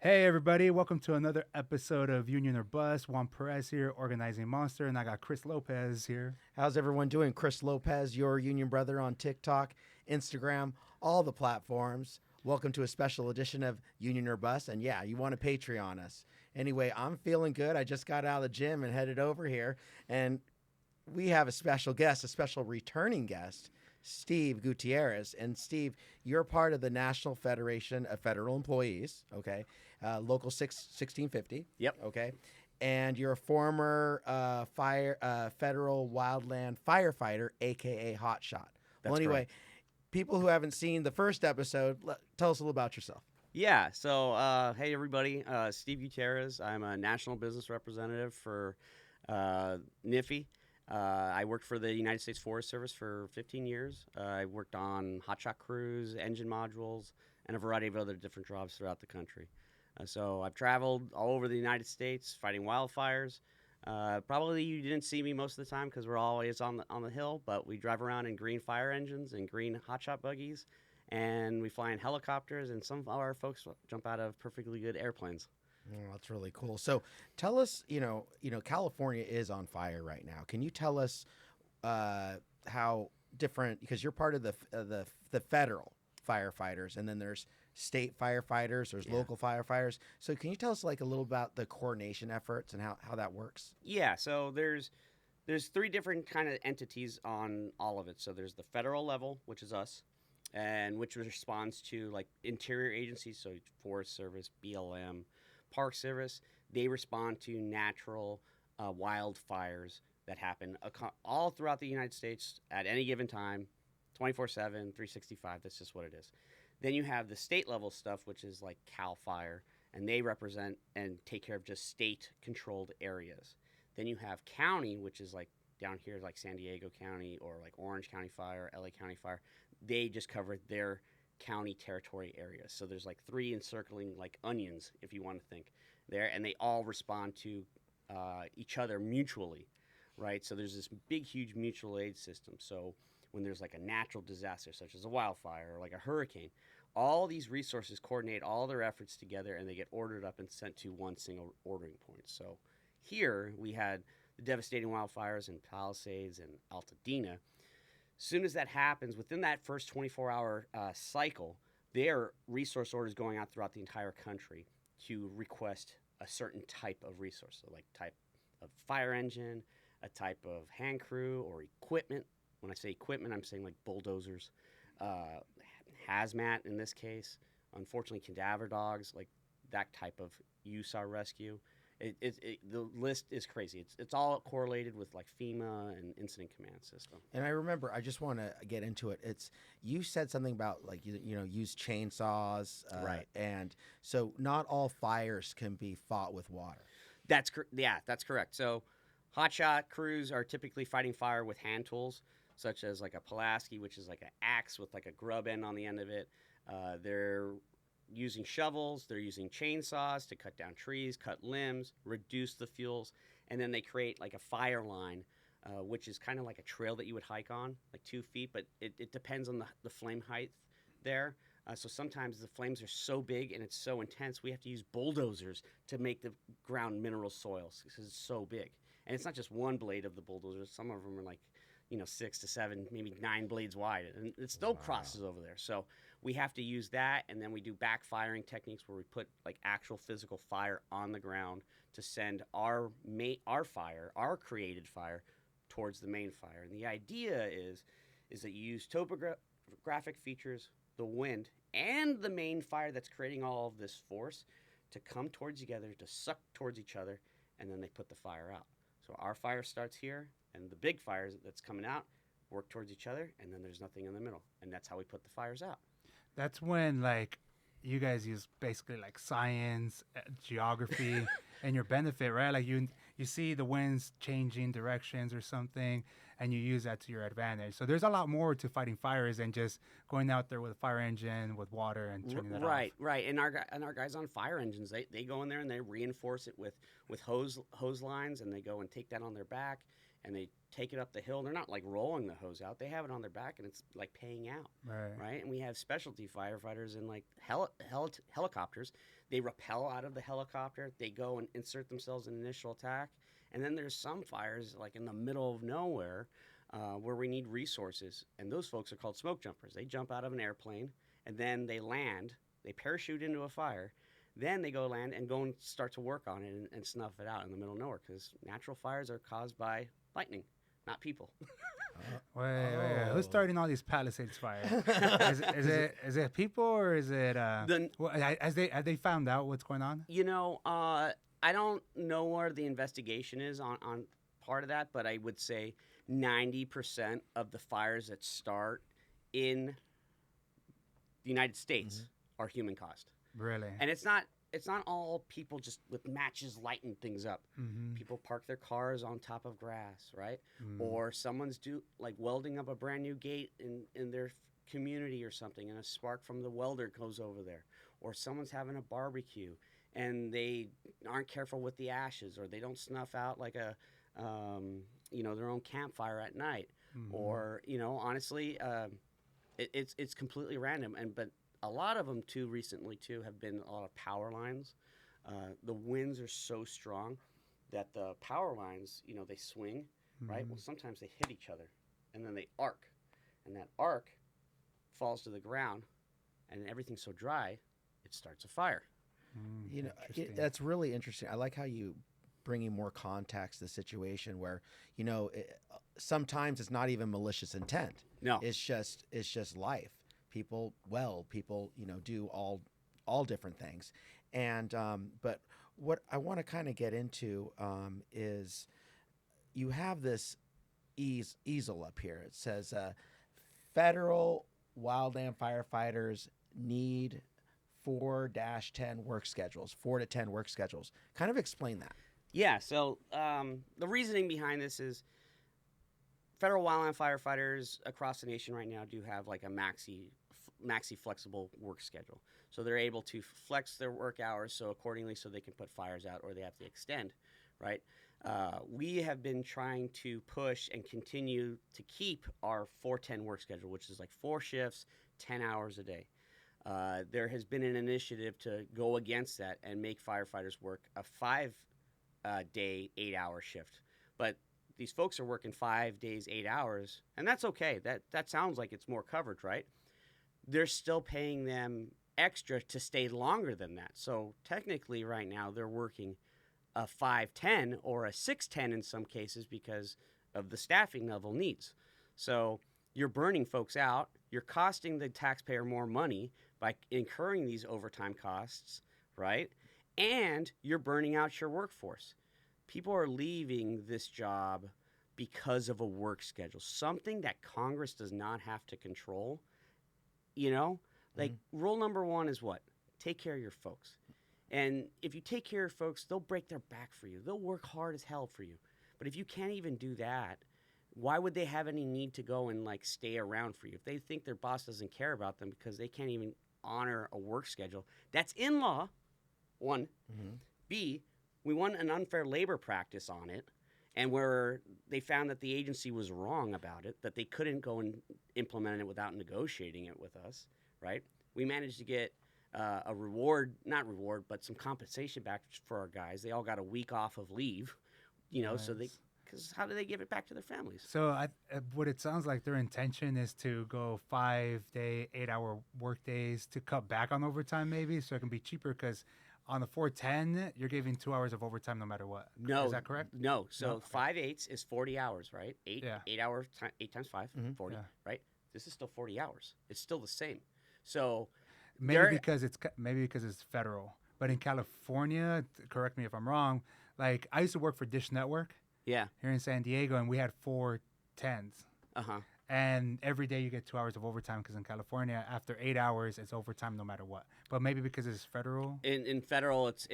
Hey everybody, welcome to another episode of Union or Bust. Juan Perez here, organizing Monster, and I got Chris Lopez here. How's everyone doing? Chris Lopez, your union brother on TikTok, Instagram, all the platforms. Welcome to a special edition of Union or Bust. And yeah, you want to Patreon us. Anyway, I'm feeling good. I just got out of the gym and headed over here. And we have a special guest, a special returning guest, Steve Gutierrez. And Steve, you're part of the National Federation of Federal Employees, okay? Local 1650. Yep. Okay. And you're a former federal wildland firefighter, aka Hotshot. Well, anyway, correct. people who haven't seen the first episode, tell us a little about yourself. Yeah. So, hey everybody, Steve Gutierrez. I'm a national business representative for NFFE. I worked for the United States Forest Service for 15 years. I worked on hotshot crews, engine modules, and a variety of other different jobs throughout the country. So I've traveled all over the United States fighting wildfires. Probably you didn't see me most of the time because we're always on the hill, but we drive around in green fire engines and green hotshot buggies, and we fly in helicopters, and some of our folks jump out of perfectly good airplanes. Oh, that's really cool. So tell us, California is on fire right now. Can you tell us how different, because you're part of the federal firefighters, and then there's state firefighters, there's local firefighters. So can you tell us like a little about the coordination efforts and how that works? Yeah, so there's three different kind of entities on all of it. So there's the federal level, which is us, and which responds to like interior agencies, so Forest Service, BLM, Park Service. They respond to natural wildfires that happen all throughout the United States at any given time, 24/7, 365. That's just what it is. Then you have the state level stuff, which is like CAL FIRE, and they represent and take care of just state controlled areas. Then you have county, which is like down here, like San Diego County or like Orange County Fire, LA County Fire. They just cover their county territory areas. So there's like three encircling like onions, if you want to think there, and they all respond to each other mutually, right? So there's this big, huge mutual aid system. So when there's like a natural disaster, such as a wildfire or like a hurricane, all these resources coordinate all their efforts together, and they get ordered up and sent to one single ordering point. So here we had the devastating wildfires in Palisades and Altadena. As soon as that happens, within that first 24-hour cycle, there are resource orders going out throughout the entire country to request a certain type of resource, so like type of fire engine, a type of hand crew or equipment. When I say equipment, I'm saying like bulldozers, hazmat in this case, unfortunately cadaver dogs, like that type of USAR rescue. The list is crazy. It's all correlated with like FEMA and Incident Command System. And I remember, I just want to get into it. You said something about like use chainsaws, Right? And so not all fires can be fought with water. That's correct. So hotshot crews are typically fighting fire with hand tools, such as like a Pulaski, which is like an axe with like a grub end on the end of it. They're using shovels, they're using chainsaws to cut down trees, cut limbs, reduce the fuels, and then they create like a fire line, which is kind of like a trail that you would hike on, like 2 feet, but it depends on the flame height there. So sometimes the flames are so big and it's so intense, we have to use bulldozers to make the ground mineral soils because it's so big. And it's not just one blade of the bulldozer. Some of them are like, 6 to 7, maybe 9 blades wide, and it still crosses over there. So we have to use that, and then we do backfiring techniques where we put like actual physical fire on the ground to send our fire, our created fire, towards the main fire. And the idea is that you use topographic features, the wind, and the main fire that's creating all of this force to come towards together, to suck towards each other, and then they put the fire out. So our fire starts here, and the big fires that's coming out work towards each other, and then there's nothing in the middle. And that's how we put the fires out. That's when like you guys use basically like science, geography, and your benefit, right? Like you see the winds changing directions or something, and you use that to your advantage. So there's a lot more to fighting fires than just going out there with a fire engine with water and turning that off. Right. And our guys on fire engines, they go in there and they reinforce it with hose lines, and they go and take that on their back. and they take it up the hill. They're not like rolling the hose out. They have it on their back, and it's like paying out, right? And we have specialty firefighters in like helicopters. They rappel out of the helicopter. They go and insert themselves in initial attack. And then there's some fires like in the middle of nowhere where we need resources. And those folks are called smoke jumpers. They jump out of an airplane, and then they land. They parachute into a fire. Then they go land and go and start to work on it and snuff it out in the middle of nowhere, because natural fires are caused by lightning, not people. Wait. Who's starting all these Palisades fires? is it people, or is it? Have they found out what's going on? I don't know where the investigation is on part of that, but I would say 90% of the fires that start in the United States are human caused. Really? And it's not all people just with matches lighting things up. People park their cars on top of grass, right? Or someone's welding up a brand new gate in their community or something, and a spark from the welder goes over there. Or someone's having a barbecue and they aren't careful with the ashes, or they don't snuff out like their own campfire at night. Or honestly, it's completely random. But a lot of them too recently too have been a lot of power lines. The winds are so strong that the power lines, they swing, right? Well, sometimes they hit each other, and then they arc, and that arc falls to the ground, and everything's so dry, it starts a fire. That's really interesting. I like how you bringing more context to the situation where sometimes it's not even malicious intent. No, it's just life. People do all different things, and but what I want to kind of get into is you have this easel up here. It says federal wildland firefighters need 4-10 work schedules, 4 to 10 work schedules. Kind of explain that. Yeah. So the reasoning behind this is federal wildland firefighters across the nation right now do have like a maxi flexible work schedule. So they're able to flex their work hours so they can put fires out, or they have to extend, right? We have been trying to push and continue to keep our 4-10 work schedule, which is like 4 shifts, 10 hours a day. There has been an initiative to go against that and make firefighters work a 5-day, 8-hour shift. But these folks are working 5 days, 8 hours, and that's okay. That sounds like it's more coverage, right? They're still paying them extra to stay longer than that. So technically right now they're working a 5-10 or a 6-10 in some cases because of the staffing level needs. So you're burning folks out. You're costing the taxpayer more money by incurring these overtime costs, right? And you're burning out your workforce. People are leaving this job because of a work schedule, something that Congress does not have to control. Rule number 1 is what? Take care of your folks. And if you take care of folks, they'll break their back for you. They'll work hard as hell for you. But if you can't even do that, why would they have any need to go and stay around for you? If they think their boss doesn't care about them because they can't even honor a work schedule, that's in law, 1. B, we won an unfair labor practice on it, and where they found that the agency was wrong about it, that they couldn't go and implement it without negotiating it with us, right? We managed to get but some compensation back for our guys. They all got a week off of leave, Nice. because how do they give it back to their families? So what it sounds like their intention is to go 5-day, 8-hour work days to cut back on overtime maybe, so it can be cheaper, because on the 410, you're giving 2 hours of overtime no matter what. No. Is that correct? No. So No? 5/8 is 40 hours, right? 8 hours, 8 times 5, 40, Yeah. right? This is still 40 hours. It's still the same. So Maybe because it's federal. But in California, correct me if I'm wrong, I used to work for Dish Network yeah. here in San Diego, and we had 410s. Uh-huh. And every day you get 2 hours of overtime, because in California, after 8 hours, it's overtime no matter what. But maybe because it's federal. In federal, it's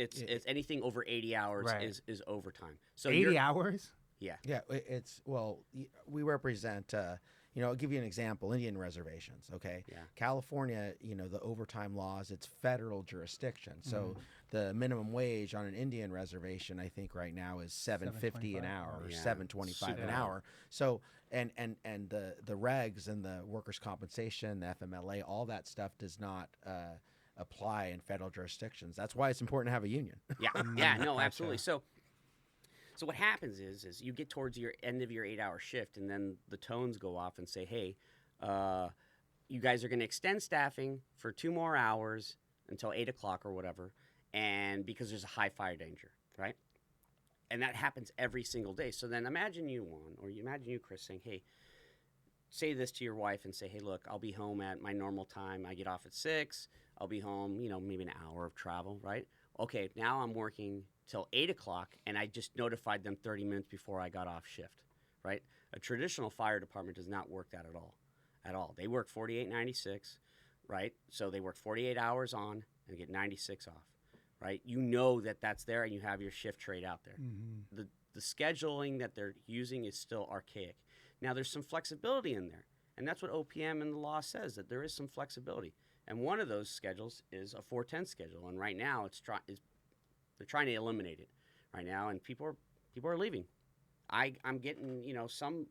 anything over 80 hours Right. is overtime. So 80 hours? Yeah. Yeah, we represent I'll give you an example. Indian reservations, okay? Yeah. California, the overtime laws, it's federal jurisdiction. So the minimum wage on an Indian reservation, I think right now is $7.50 an hour or Yeah. $7.25 an hour. So and the regs and the workers' compensation, the FMLA, all that stuff does not apply in federal jurisdictions. That's why it's important to have a union. Yeah, yeah, no, absolutely. So what happens is you get towards your end of your 8-hour shift, and then the tones go off and say, hey, you guys are going to extend staffing for 2 more hours until 8 o'clock or whatever, and because there's a high fire danger, right? And that happens every single day. So then imagine you, Juan, or imagine you, Chris, saying, hey, say this to your wife and say, hey, look, I'll be home at my normal time. I get off at 6. I'll be home, maybe an hour of travel, right? Okay, now I'm working till 8 o'clock, and I just notified them 30 minutes before I got off shift, right? A traditional fire department does not work that at all. They work 48-96, right? So they work 48 hours on and get 96 off, right? You know that's there, and you have your shift trade out there. Mm-hmm. The scheduling that they're using is still archaic. Now, there's some flexibility in there, and that's what OPM and the law says, that there is some flexibility. And one of those schedules is a 410 schedule, and right now they're trying to eliminate it right now, and people are leaving. I'm getting some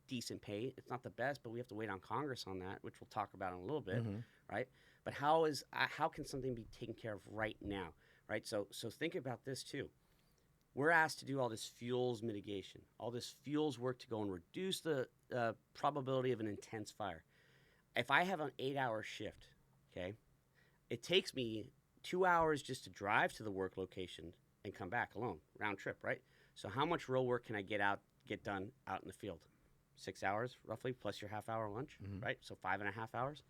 decent pay. It's not the best, but we have to wait on Congress on that, which we'll talk about in a little bit, right? But how can something be taken care of right now, right? So think about this too. We're asked to do all this fuels mitigation, all this fuels work to go and reduce the probability of an intense fire. If I have an 8-hour shift, okay, it takes me 2 hours just to drive to the work location and come back alone, round trip, right? So how much real work can I get done out in the field? 6 hours roughly, plus your half-hour lunch, right? So 5.5 hours.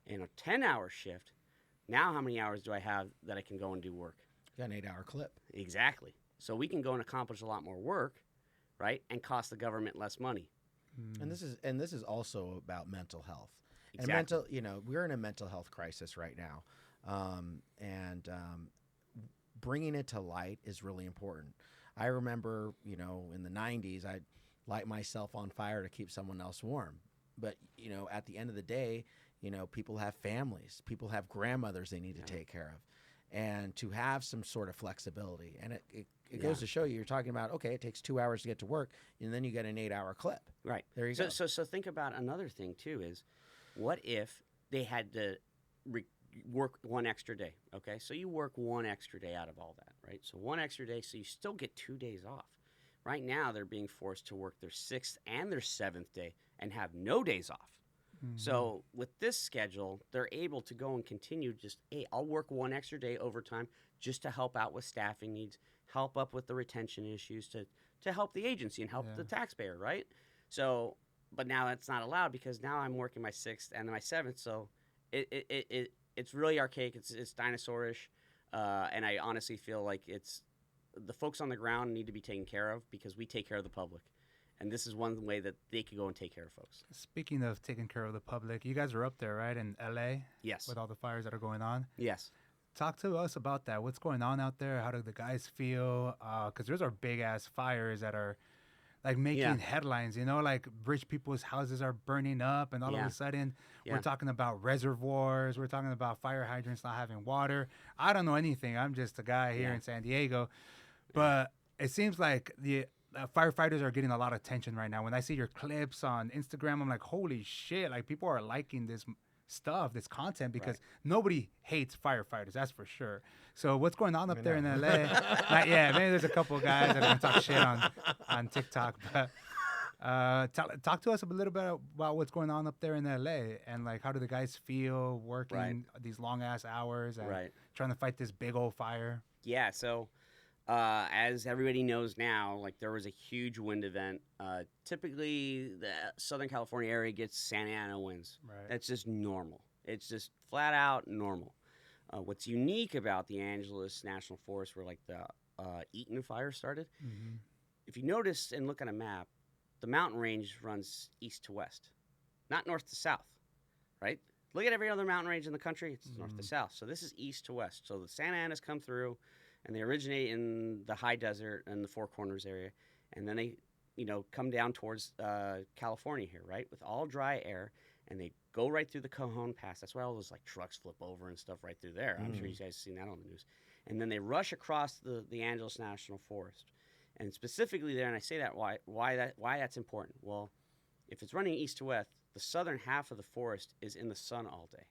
In a 10-hour shift, now how many hours do I have that I can go and do work? You got an 8-hour clip. Exactly. So we can go and accomplish a lot more work, right, and cost the government less money. And this is also about mental health. Exactly. And we're in a mental health crisis right now. Bringing it to light is really important. I remember, in the 90s, I'd light myself on fire to keep someone else warm. But, at the end of the day, people have families. People have grandmothers they need to take care of. And to have some sort of flexibility. And it goes to show you're talking about, okay, it takes 2 hours to get to work, and then you get an 8-hour clip. Right. There you go. So think about another thing, too, is what if they had to work one extra day, okay? So you work one extra day out of all that, right? So one extra day, so you still get 2 days off. Right now, they're being forced to work their 6th and their 7th day and have no days off. So with this schedule, they're able to go and continue just, hey, I'll work one extra day overtime just to help out with staffing needs, help up with the retention issues, to help the agency and help the taxpayer, right? So, but now that's not allowed because now I'm working my 6th and my 7th, so it's really archaic. It's dinosaurish, and I honestly feel like it's the folks on the ground need to be taken care of because we take care of the public, and this is one way that they could go and take care of folks. Speaking of taking care of the public, you guys are up there, right, in LA? Yes. With all the fires that are going on? Yes. Talk to us about that. What's going on out there? How do the guys feel? Because those are big-ass fires that are like making headlines, like rich people's houses are burning up, and all of a sudden we're talking about reservoirs. We're talking about fire hydrants not having water. I don't know anything. I'm just a guy here in San Diego. But it seems like the firefighters are getting a lot of attention right now. When I see your clips on Instagram, I'm like, holy shit, like people are liking this stuff, this content, because nobody hates firefighters, that's for sure. So what's going on up there in LA? Maybe there's a couple of guys that are gonna talk shit on TikTok, but talk to us a little bit about what's going on up there in LA, and like how do the guys feel working these long ass hours and trying to fight this big old fire? Yeah, so as everybody knows now, like there was a huge wind event. Typically, the Southern California area gets Santa Ana winds. Right. That's just normal. It's just flat out normal. What's unique about the Angeles National Forest, where like the Eaton fire started, if you notice and look at a map, the mountain range runs east to west, not north to south, right? Look at every other mountain range in the country, it's north to south. So this is east to west. So the Santa Anas come through, and they originate in the high desert and the Four Corners area, and then they come down towards California here, right, with all dry air, and they go right through the Cajon Pass. That's why all those like trucks flip over and stuff right through there. I'm sure you guys have seen that on the news. And then they rush across the Angeles National Forest, and specifically there. And I say that why that's important. Well, if it's running east to west, the southern half of the forest is in the sun all day.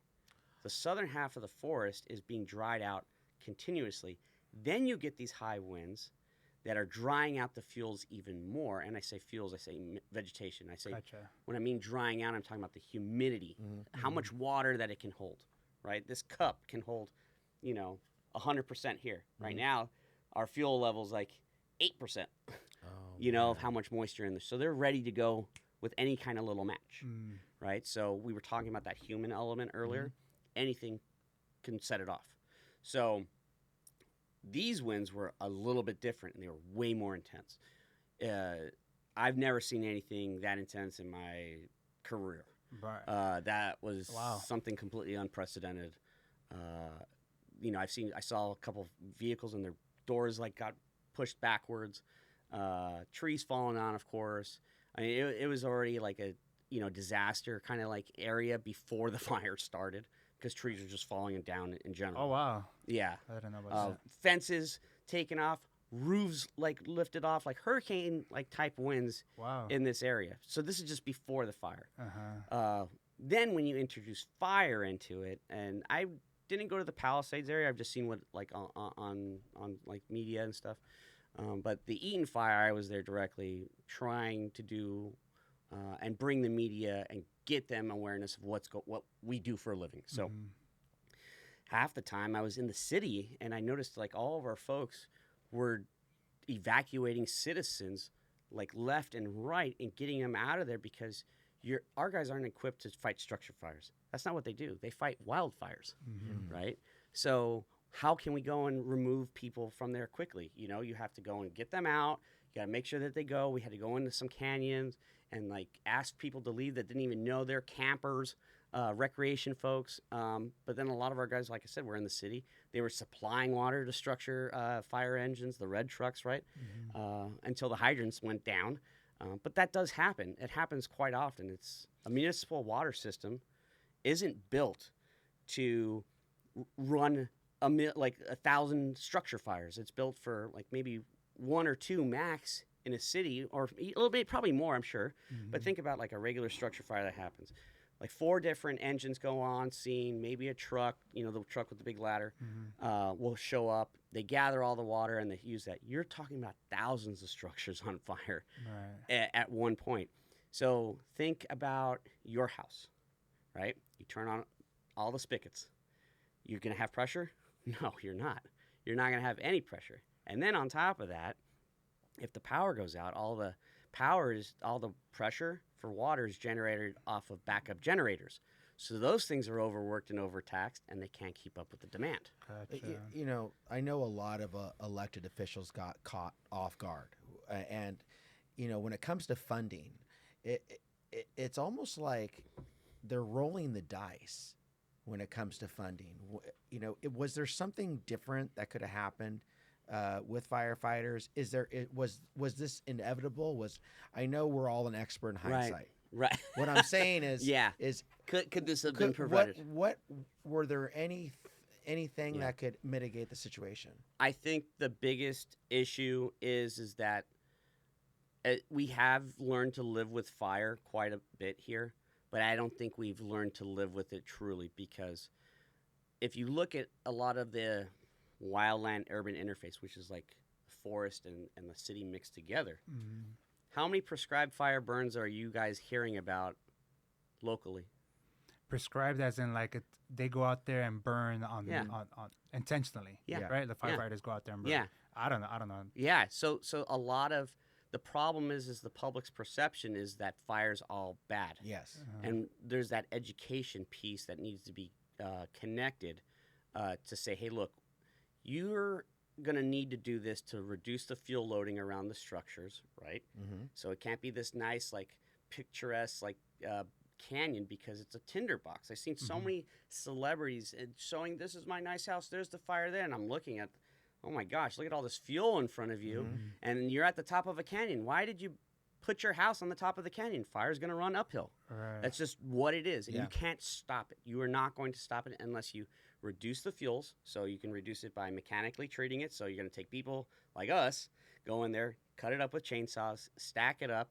The southern half of the forest is being dried out continuously. Then you get these high winds that are drying out the fuels even more. And I say fuels, I say vegetation. I say, Gotcha. when I mean drying out, I'm talking about the humidity, how much water that it can hold, right? This cup can hold, 100% here. Right now, our fuel level's like 8%, of how much moisture in there. So they're ready to go with any kind of little match, right? So we were talking about that human element earlier. Anything can set it off. So these winds were a little bit different, and they were way more intense. I've never seen anything that intense in my career. Right. That was something completely unprecedented. I saw a couple of vehicles and their doors like got pushed backwards. Trees falling on, of course. I mean, it was already like a disaster kind of like area before the fire started, because trees were just falling down in general. Oh wow. Yeah. I don't know about that. Fences taken off, roofs like lifted off, like hurricane like type winds in this area. So this is just before the fire. Then when you introduce fire into it, and I didn't go to the Palisades area, I've just seen what like on like media and stuff. But the Eaton fire, I was there directly trying to do and bring the media and get them awareness of what we do for a living. So half the time I was in the city, and I noticed like all of our folks were evacuating citizens like left and right and getting them out of there, because our guys aren't equipped to fight structure fires. That's not what they do. They fight wildfires, right? So how can we go and remove people from there quickly? You have to go and get them out. You got to make sure that they go. We had to go into some canyons and like ask people to leave that didn't even know they're campers, recreation folks. But then a lot of our guys, like I said, were in the city. They were supplying water to structure fire engines, the red trucks, right? Until the hydrants went down. But that does happen. It happens quite often. It's a municipal water system isn't built to run like 1,000 structure fires. It's built for like maybe 1 or 2 max in a city, or a little bit, probably more, I'm sure. But think about like a regular structure fire that happens. Like 4 different engines go on scene, maybe a truck, the truck with the big ladder will show up. They gather all the water and they use that. You're talking about thousands of structures on fire at one point. So think about your house, right? You turn on all the spigots. You're going to have pressure? No, you're not. You're not going to have any pressure. And then on top of that, if the power goes out, all the pressure for water is generated off of backup generators. So those things are overworked and overtaxed, and they can't keep up with the demand. Gotcha. I know a lot of elected officials got caught off guard. And, when it comes to funding, it's almost like they're rolling the dice when it comes to funding. Was there something different that could have happened with firefighters? Was this inevitable? I know we're all an expert in hindsight. Right. What I'm saying is, could this have been prevented? What were there anything that could mitigate the situation? I think the biggest issue is that we have learned to live with fire quite a bit here, but I don't think we've learned to live with it truly, because if you look at a lot of the wildland-urban interface, which is like forest and the city mixed together, how many prescribed fire burns are you guys hearing about locally? Prescribed as in like they go out there and burn on intentionally. Right? The firefighters go out there and burn. I don't know. Yeah. So a lot of the problem is the public's perception is that fire's all bad. Yes. And there's that education piece that needs to be connected to say, hey, look, you're going to need to do this to reduce the fuel loading around the structures, right? So it can't be this nice, like, picturesque, like, canyon, because it's a tinderbox. I've seen so many celebrities showing, this is my nice house, there's the fire there, and I'm looking at, oh my gosh, look at all this fuel in front of you, and you're at the top of a canyon. Why did you put your house on the top of the canyon. Fire's going to run uphill. Right. That's just what it is. And Yeah. you can't stop it. You are not going to stop it unless you reduce the fuels. So you can reduce it by mechanically treating it. So you're going to take people like us, go in there, cut it up with chainsaws, stack it up,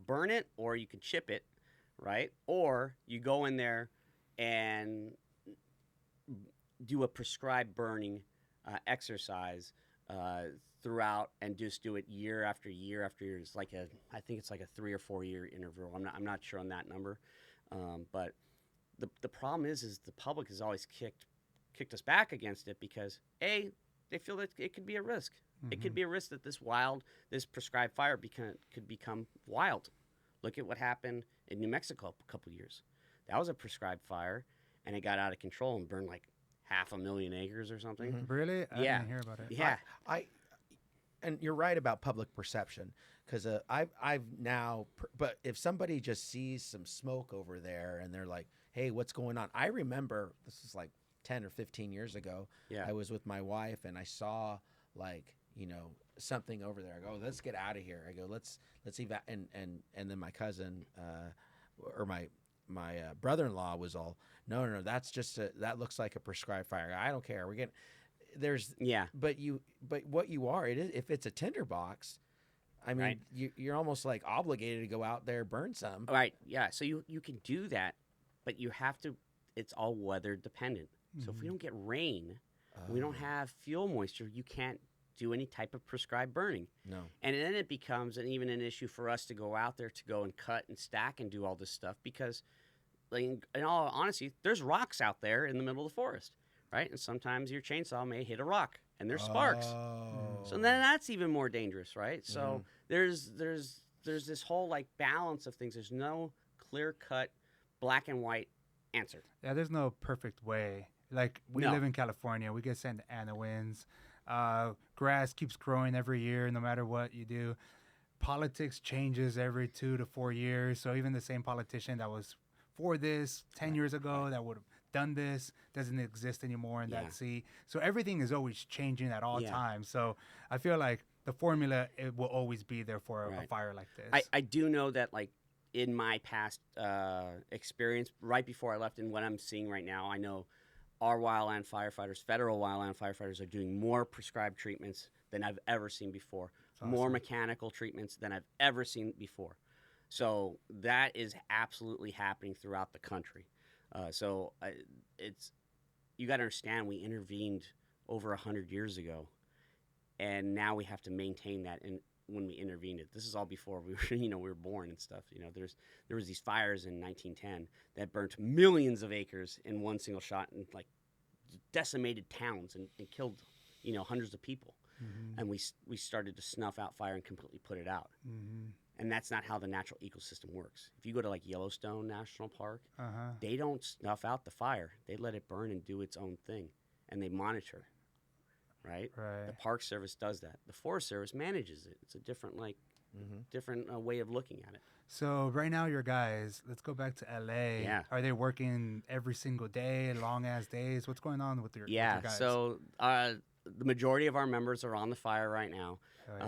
burn it, or you can chip it, right? Or you go in there and do a prescribed burning exercise throughout, and just do it year after year after year. It's like I think it's like a 3 or 4 year interval. I'm not sure on that number, but the problem is the public has always kicked us back against it because they feel that it could be a risk. It could be a risk that this prescribed fire could become wild. Look at what happened in New Mexico a couple years. That was a prescribed fire, and it got out of control and burned like 500,000 acres or something. Really? I Yeah. didn't hear about it. Yeah. And you're right about public perception, because I've now, but if somebody just sees some smoke over there and they're like, hey, what's going on? I remember this is like 10 or 15 years ago. Yeah. I was with my wife and I saw like, something over there. I go, let's get out of here. I go, let's and then my cousin, or my brother-in-law was all, no, that's just that looks like a prescribed fire. I don't care. We're getting, but what you are, it is, if it's a tinderbox, I mean, Right. you're almost like obligated to go out there, burn some. Right. Yeah. So you can do that, but you have to. It's all weather dependent. So if we don't get rain, we don't have fuel moisture, you can't do any type of prescribed burning. No. And then it becomes even an issue for us to go out there to go and cut and stack and do all this stuff because, like, in all honesty, therethere's rocks out there in the middle of the forest, right? And sometimes your chainsaw may hit a rock and there's sparks. Oh. So then that's even more dangerous, right? So there's this whole like balance of things. There's no clear cut black and white answer. Yeah, there's no perfect way. Like, we No. live in California. We get Santa Ana winds. Grass keeps growing every year, no matter what you do. Politics changes every 2 to 4 years. So even the same politician that was for this 10 years ago that would have done this doesn't exist anymore in Yeah. that seat. So everything is always changing at all Yeah. times. So I feel like the formula, it will always be there for a Right. fire like this. I do know that, like, in my past experience, right before I left and what I'm seeing right now, I know our wildland firefighters, federal wildland firefighters, are doing more prescribed treatments than I've ever seen before, more mechanical treatments than I've ever seen before. So that is absolutely happening throughout the country. You got to understand, we intervened over 100 years ago, and now we have to maintain that. And when we intervened it, this is all before we were, we were born and stuff. There was these fires in 1910 that burnt millions of acres in one single shot and like decimated towns and killed, hundreds of people. And we started to snuff out fire and completely put it out. And that's not how the natural ecosystem works. If you go to like Yellowstone National Park, they don't snuff out the fire. They let it burn and do its own thing, and they monitor. Right? The Park Service does that. The Forest Service manages it. It's a different way of looking at it. So right now, your guys, let's go back to LA. Yeah. Are they working every single day, long ass days? What's going on with your guys? So the majority of our members are on the fire right now.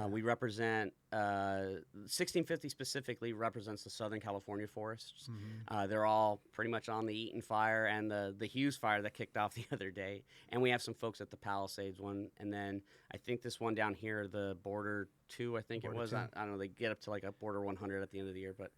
We represent 1650 specifically represents the Southern California forests. They're all pretty much on the Eaton fire and the Hughes fire that kicked off the other day. And we have some folks at the Palisades one. And then I think this one down here, the Border 2, I think it was. I don't know. They get up to like a Border 100 at the end of the year. But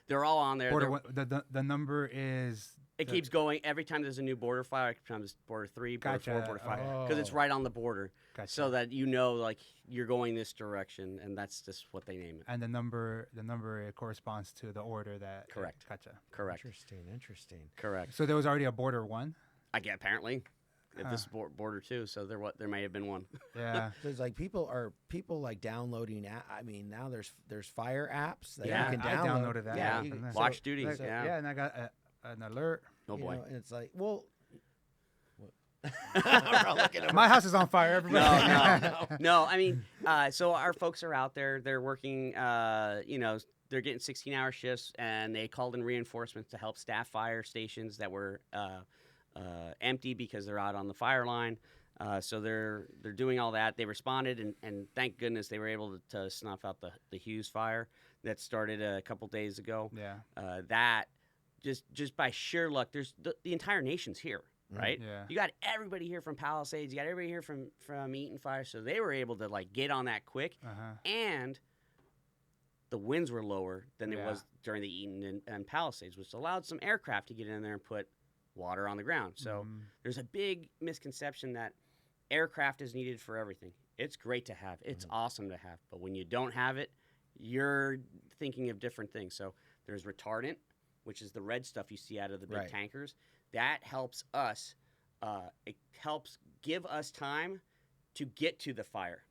they're all on there. The number is... It keeps going. Every time there's a new border fire, it becomes Border 3, Border 4, Border 5. Because it's right on the border. So that like, you're going this direction, and that's just what they name it. And the number it corresponds to the order that... Correct. Gotcha. Correct. Interesting. Correct. So there was already a Border 1? Apparently. If this is Border 2, so there may have been one. Yeah. So it's like people like downloading. I mean, now there's fire apps that Yeah, you can I download. downloaded that. Yeah. Watch duty. Like, Yeah. And I got an alert. Oh, boy. And it's like, well, we're all looking at My house is on fire, everybody. No. I mean, so our folks are out there. They're working, they're getting 16-hour shifts, and they called in reinforcements to help staff fire stations that were empty because they're out on the fire line. So they're doing all that. They responded, and thank goodness they were able to snuff out the Hughes fire that started a couple days ago. Yeah. That just by sheer luck, there's the entire nation's here, right? Yeah. You got everybody here from Palisades. You got everybody here from Eaton Fire. So they were able to like get on that quick, and the winds were lower than it was during the Eaton and Palisades, which allowed some aircraft to get in there and put water on the ground. So there's a big misconception that aircraft is needed for everything. It's great to have. It's awesome to have. But when you don't have it, you're thinking of different things. So there's retardant, which is the red stuff you see out of the big tankers. That helps us. It helps give us time to get to the fire,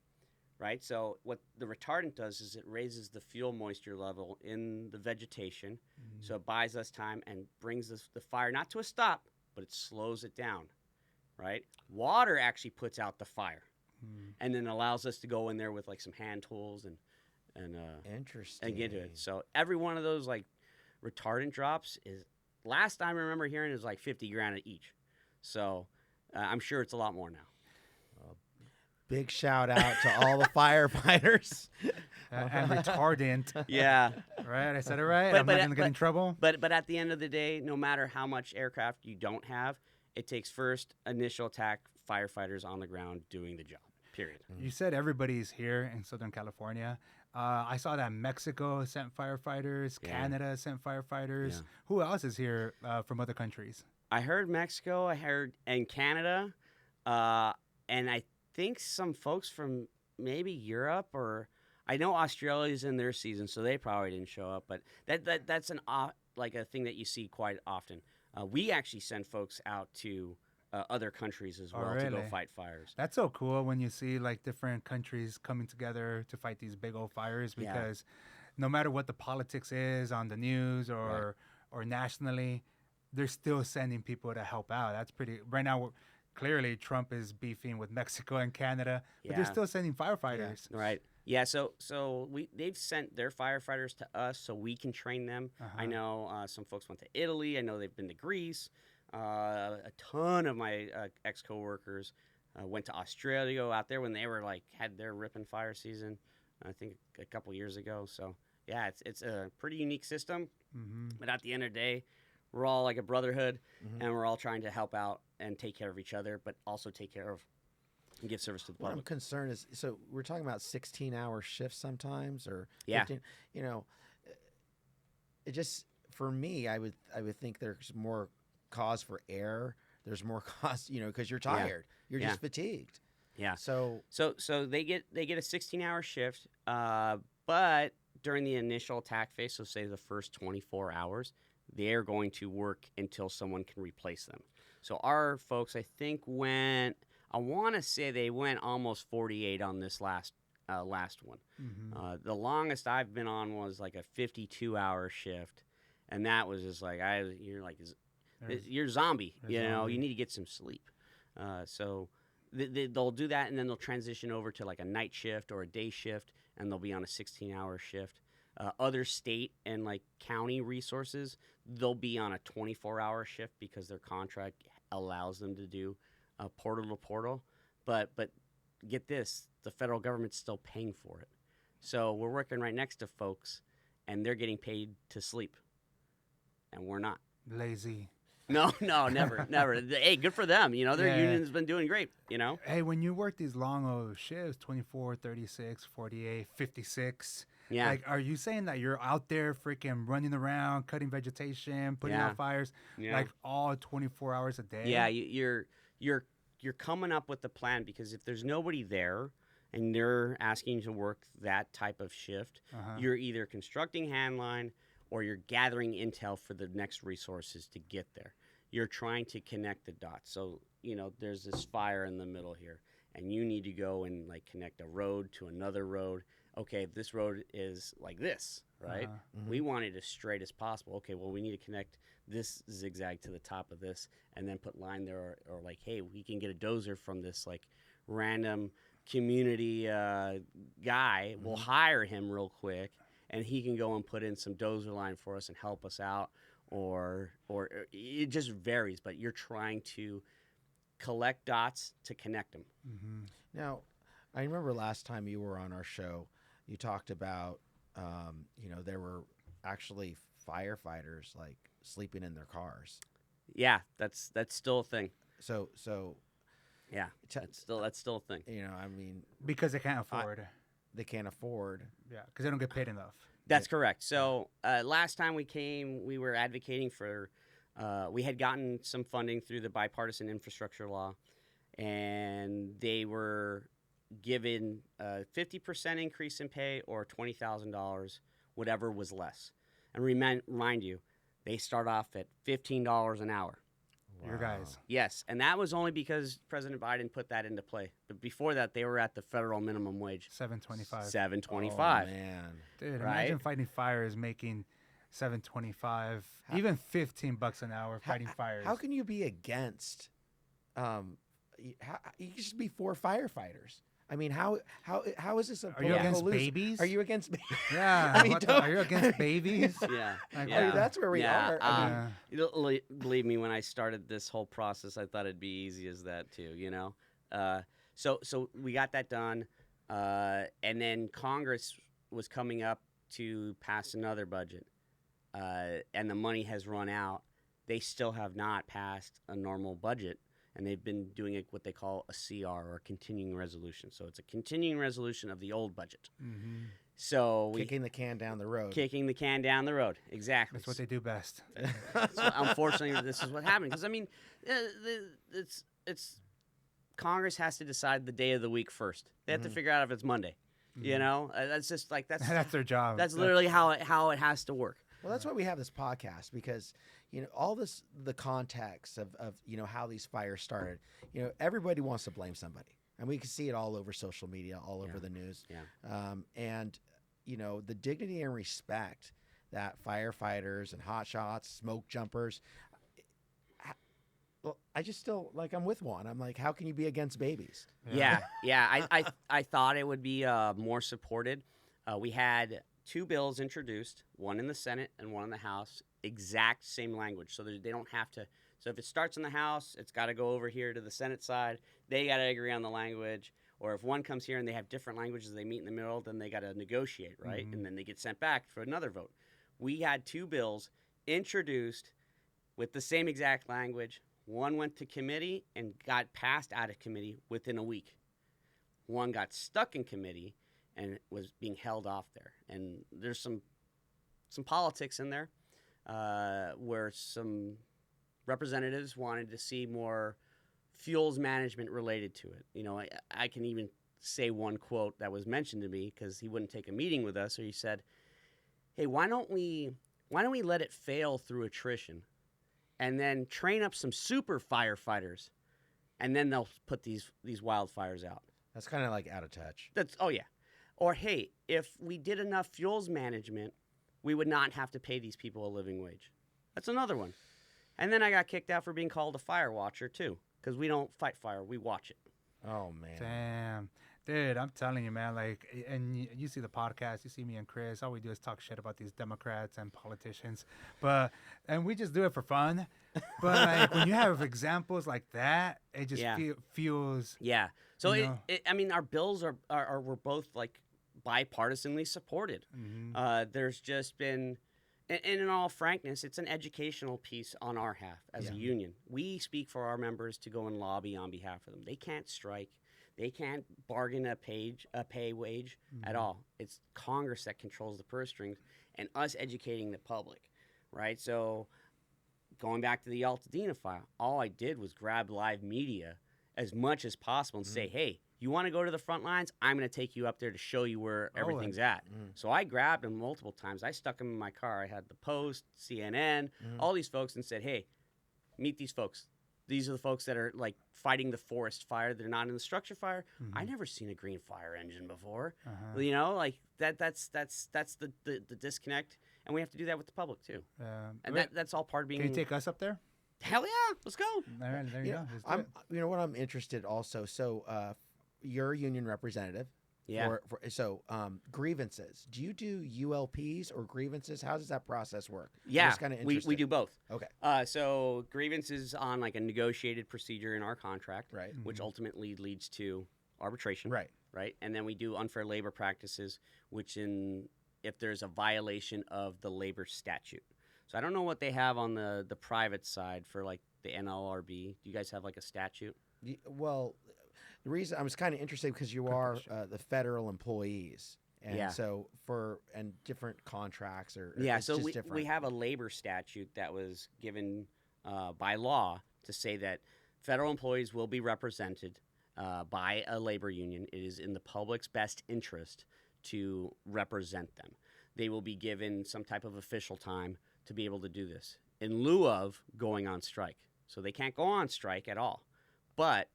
right? So what the retardant does is it raises the fuel moisture level in the vegetation. So it buys us time and brings the fire not to a stop, but it slows it down, right? Water actually puts out the fire and then allows us to go in there with like some hand tools and Interesting. and get to it. So every one of those like retardant drops is, last time I remember hearing, is like 50 grand each. So I'm sure it's a lot more now. Big shout out to all the firefighters. And retardant. Yeah. Right? I said it right? But- I'm but- not going to get in trouble? But at the end of the day, no matter how much aircraft you don't have, it takes first initial attack firefighters on the ground doing the job, period. You said everybody's here in Southern California. I saw that Mexico sent firefighters, Yeah. Canada sent firefighters. Yeah. Who else is here from other countries? I heard Mexico, I heard and Canada, and I think some folks from maybe Europe, or I know Australia's in their season, so they probably didn't show up. But that's like a thing that you see quite often. We actually send folks out to other countries as well to go really? fight fires. That's so cool when you see like different countries coming together to fight these big old fires, Yeah. because no matter what the politics is on the news or nationally, they're still sending people to help out. That's pretty. Right now, clearly Trump is beefing with Mexico and Canada, but they're Yeah. still sending firefighters. Right. Yeah. So they've sent their firefighters to us so we can train them. I know some folks went to Italy. I know they've been to Greece. A ton of my ex coworkers went to Australia out there when they were like had their ripping fire season. I think a couple years ago. So yeah, it's a pretty unique system. But at the end of the day, we're all like a brotherhood, and we're all trying to help out and take care of each other, but also take care of and give service to the What I'm public. concerned is, so we're talking about 16-hour shifts sometimes, or Yeah. 15, you know, it just, for me, I would think there's more cause for error. There's more cause, you know, because you're tired. You're Yeah. just fatigued. Yeah. So So they get a 16-hour shift, but during the initial attack phase, so say the first 24 hours, they're going to work until someone can replace them. So our folks, I think, I want to say they went almost 48 on this last one. The longest I've been on was like a 52-hour shift, and that was just like you're a zombie. You know, you need to get some sleep. So they'll do that, and then they'll transition over to like a night shift or a day shift, and they'll be on a 16-hour shift. Other state and like county resources, they'll be on a 24-hour shift because their contract allows them to do portal to portal. But get this, the federal government's still paying for it. So we're working right next to folks, and they're getting paid to sleep, and we're not. Lazy. No, never. Hey, good for them. You know, their Yeah. union's been doing great, you know? Hey, when you work these long old shifts, 24, 36, 48, 56, Yeah. like, are you saying that you're out there freaking running around, cutting vegetation, putting Yeah. out fires, Yeah. like all 24 hours a day? Yeah, you're coming up with the plan, because if there's nobody there and they're asking you to work that type of shift, you're either constructing handline or you're gathering intel for the next resources to get there. You're trying to connect the dots. So, you know, there's this fire in the middle here, and you need to go and like connect a road to another road. Okay, this road is like this, right? We want it as straight as possible. Okay, well, we need to connect this zigzag to the top of this and then put line there, or like, hey, we can get a dozer from this like random community guy. We'll hire him real quick, and he can go and put in some dozer line for us and help us out, or it just varies. But you're trying to collect dots to connect them. Mm-hmm. Now, I remember last time you were on our show, you talked about, there were actually firefighters like sleeping in their cars. Yeah, that's still a thing. So Yeah, that's still a thing. I mean, Because they can't afford. they can't afford. Yeah, because they don't get paid enough. That's correct. So last time we came, we were advocating for. We had gotten some funding through the bipartisan infrastructure law, and they were given a 50% increase in pay or $20,000, whatever was less. And remind you, they start off at $15 an hour. Your guys. Yes, and that was only because President Biden put that into play. But before that, they were at the federal minimum wage, $7.25. $7.25. Oh, man. Dude, Right? imagine fighting fires making $7.25, even $15 an hour fighting fires. How can you be against? You can just be for firefighters. I mean, how is this a Are you against political lose? babies? Are you against? Yeah. I mean, what the- don't- are you against babies? Yeah, Like, yeah. that's where we are. I mean, Yeah. You don't believe me, when I started this whole process, I thought it'd be easy as that too. So we got that done, and then Congress was coming up to pass another budget, and the money has run out. They still have not passed a normal budget, and they've been doing what they call a CR, or a continuing resolution. So it's a continuing resolution of the old budget. Mm-hmm. So kicking the can down the road. kicking the can down the road. Exactly. That's what they do best. So unfortunately, this is what happened. Because I mean, it's Congress has to decide the day of the week first. They have to figure out if it's Monday. You know, that's just like that's That's their job. that's literally how it has to work. Well, that's why we have this podcast, because all the context of how these fires started. Everybody wants to blame somebody, and we can see it all over social media, all over the news. Yeah. And the dignity and respect that firefighters and hotshots, smoke jumpers. Well, I just still I'm with one. I'm like, how can you be against babies? Yeah. I thought it would be more supported. We had 2 bills introduced, one in the Senate and one in the House, exact same language. So they don't have to. So if it starts in the House, it's got to go over here to the Senate side. They got to agree on the language. Or if one comes here and they have different languages, they meet in the middle, then they got to negotiate, right? And then they get sent back for another vote. We had 2 bills introduced with the same exact language. One went to committee and got passed out of committee within a week. One got stuck in committee and was being held off there. And there's some politics in there where some representatives wanted to see more fuels management related to it. I can even say one quote that was mentioned to me, because he wouldn't take a meeting with us. So he said, "Hey, why don't we let it fail through attrition, and then train up some super firefighters, and then they'll put these wildfires out." That's kind of like out of touch. Oh yeah. Or hey, if we did enough fuels management, we would not have to pay these people a living wage. That's another one. And then I got kicked out for being called a fire watcher too, because we don't fight fire, we watch it. Oh man. Damn. Dude, I'm telling you, man, and you see the podcast, you see me and Chris, all we do is talk shit about these Democrats and politicians, and we just do it for fun. But when you have examples like that, it just feels. Yeah. So I mean, our bills are we're both bipartisanly supported. There's just been, and in all frankness, it's an educational piece on our half as a union. We speak for our members to go and lobby on behalf of them. They can't strike. They can't bargain a pay wage at all. It's Congress that controls the purse strings, and us educating the public, right? So going back to the Altadena file, all I did was grab live media as much as possible and say, hey, you want to go to the front lines? I'm going to take you up there to show you where everything's at. So I grabbed them multiple times. I stuck them in my car. I had the Post, CNN, all these folks, and said, hey, meet these folks. These are the folks that are fighting the forest fire. They're not in the structure fire. I never seen a green fire engine before. That's the disconnect, and we have to do that with the public too. And that's all part of being. Can you take us up there? Hell yeah, let's go. All right, there you go. Let's do it. What I'm interested also. So you're a union representative. Yeah. Grievances. Do you do ULPs or grievances? How does that process work? Yeah, Kind of we do both. Okay. So grievances on like a negotiated procedure in our contract, Right. which ultimately leads to arbitration. Right. Right. And then we do unfair labor practices, which if there's a violation of the labor statute. So I don't know what they have on the private side for like the NLRB. Do you guys have like a statute? Well, the reason I was kind of interested because you are the federal employees, and so and different contracts so just different. we have a labor statute that was given by law to say that federal employees will be represented by a labor union. It is in the public's best interest to represent them. They will be given some type of official time to be able to do this in lieu of going on strike. So they can't go on strike at all, but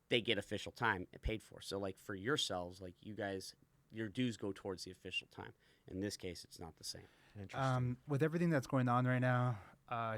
they get official time paid for. So like for yourselves, like you guys, your dues go towards the official time. In this case, it's not the same. Interesting. With everything that's going on right now,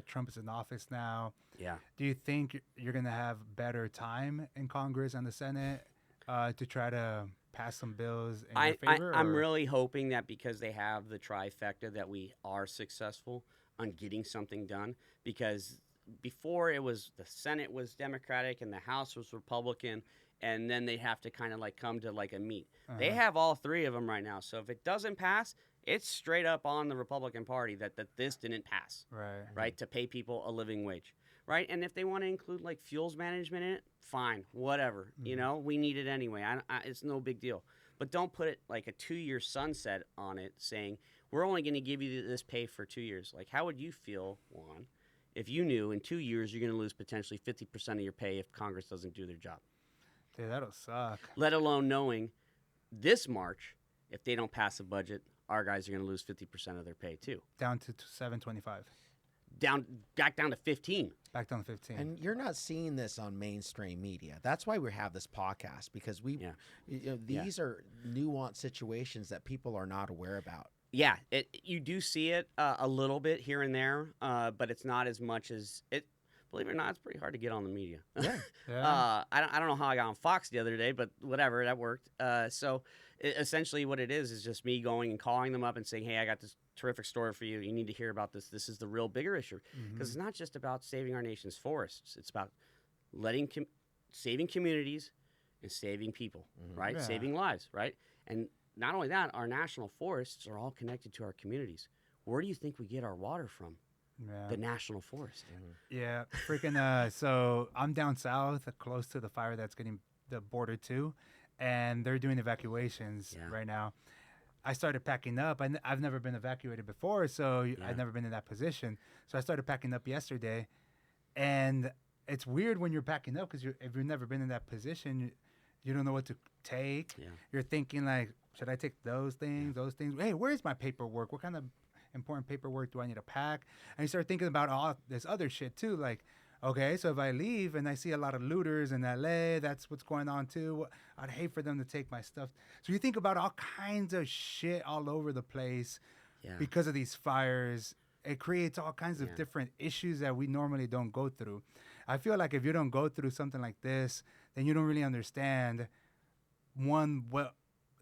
Trump is in office now. Yeah. Do you think you're going to have better time in Congress and the Senate to try to pass some bills in your favor? I'm really hoping that because they have the trifecta that we are successful on getting something done, because before it was the Senate was Democratic and the House was Republican, and then they have to kind of like come to like a meet. They have all three of them right now. So if it doesn't pass, it's straight up on the Republican Party that this didn't pass. Right? To pay people a living wage. Right? And if they want to include like fuels management in it, fine, whatever. You know, we need it anyway. It's no big deal. But don't put it like a 2-year sunset on it saying, we're only going to give you this pay for 2 years. Like, how would you feel, Juan, if you knew in 2 years you're going to lose potentially 50% of your pay if Congress doesn't do their job? Dude, that'll suck. Let alone knowing this March, if they don't pass a budget, our guys are going to lose 50% of their pay too. Down to 725. Back down to 15. Back down to 15. And you're not seeing this on mainstream media. That's why we have this podcast, because these are nuanced situations that people are not aware about. Yeah, you do see it a little bit here and there, but it's not as much as it. Believe it or not, it's pretty hard to get on the media. Yeah. I don't know how I got on Fox the other day, but whatever, that worked. Essentially what it is just me going and calling them up and saying, hey, I got this terrific story for you. You need to hear about this. This is the real bigger issue. Because it's not just about saving our nation's forests. It's about saving communities and saving people, right? Yeah. Saving lives, right? And not only that, our national forests are all connected to our communities. Where do you think we get our water from? Yeah. The national forest. Yeah, freaking. So I'm down south, close to the fire that's getting the border too, and they're doing evacuations right now. I started packing up. I've never been evacuated before, so I've never been in that position. So I started packing up yesterday, and it's weird when you're packing up because if you've never been in that position, you don't know what to take. Yeah. You're thinking like, should I take those things, those things? Hey, where's my paperwork? What kind of important paperwork do I need to pack? And you start thinking about all this other shit too. Like, okay, so if I leave and I see a lot of looters in LA, that's what's going on too. I'd hate for them to take my stuff. So you think about all kinds of shit all over the place because of these fires. It creates all kinds of different issues that we normally don't go through. I feel like if you don't go through something like this, then you don't really understand what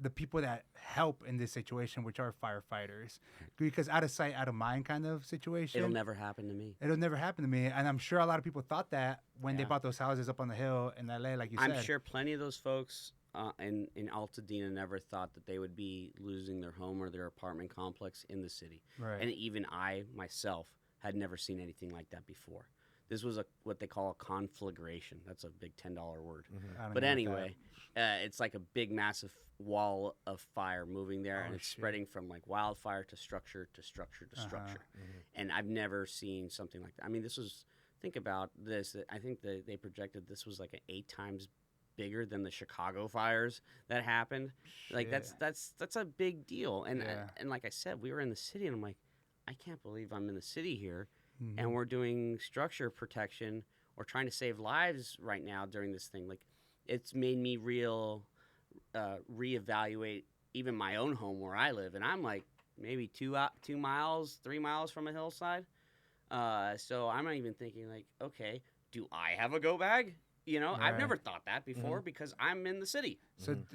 the people that help in this situation, which are firefighters, because out of sight, out of mind kind of situation. It'll never happen to me. It'll never happen to me. And I'm sure a lot of people thought that when they bought those houses up on the hill in LA, like you said. I'm sure plenty of those folks in Altadena never thought that they would be losing their home or their apartment complex in the city. Right. And even I, myself, had never seen anything like that before. This was what they call a conflagration. That's a big $10 word. But anyway, it's like a big, massive wall of fire moving there, and it's spreading from like wildfire to structure to structure to structure. And I've never seen something like that. I mean, think about this. I think they projected this was like 8 times bigger than the Chicago fires that happened. Like that's a big deal. And and like I said, we were in the city, and I'm like, I can't believe I'm in the city here. And we're doing structure protection or trying to save lives right now during this thing. Like, it's made me reevaluate even my own home where I live. And I'm like maybe 2 miles, 3 miles from a hillside. So I'm not even thinking like, okay, do I have a go bag? You know, I've Right. never thought that before because I'm in the city.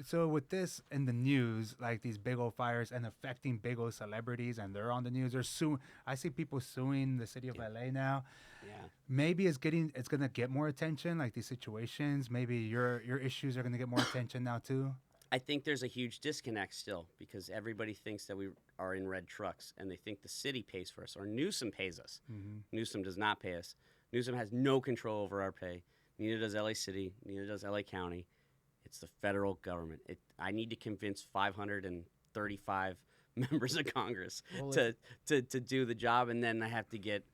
So with this in the news, like these big old fires and affecting big old celebrities, and they're on the news. They're suing. I see people suing the city of LA now. Yeah. Maybe it's gonna get more attention, like these situations. Maybe your issues are gonna get more attention now too. I think there's a huge disconnect still because everybody thinks that we are in red trucks and they think the city pays for us or Newsom pays us. Newsom does not pay us. Newsom has no control over our pay. Neither does LA City. Neither does LA County. It's the federal government. I need to convince 535 members of Congress Well, to do the job, and then I have to get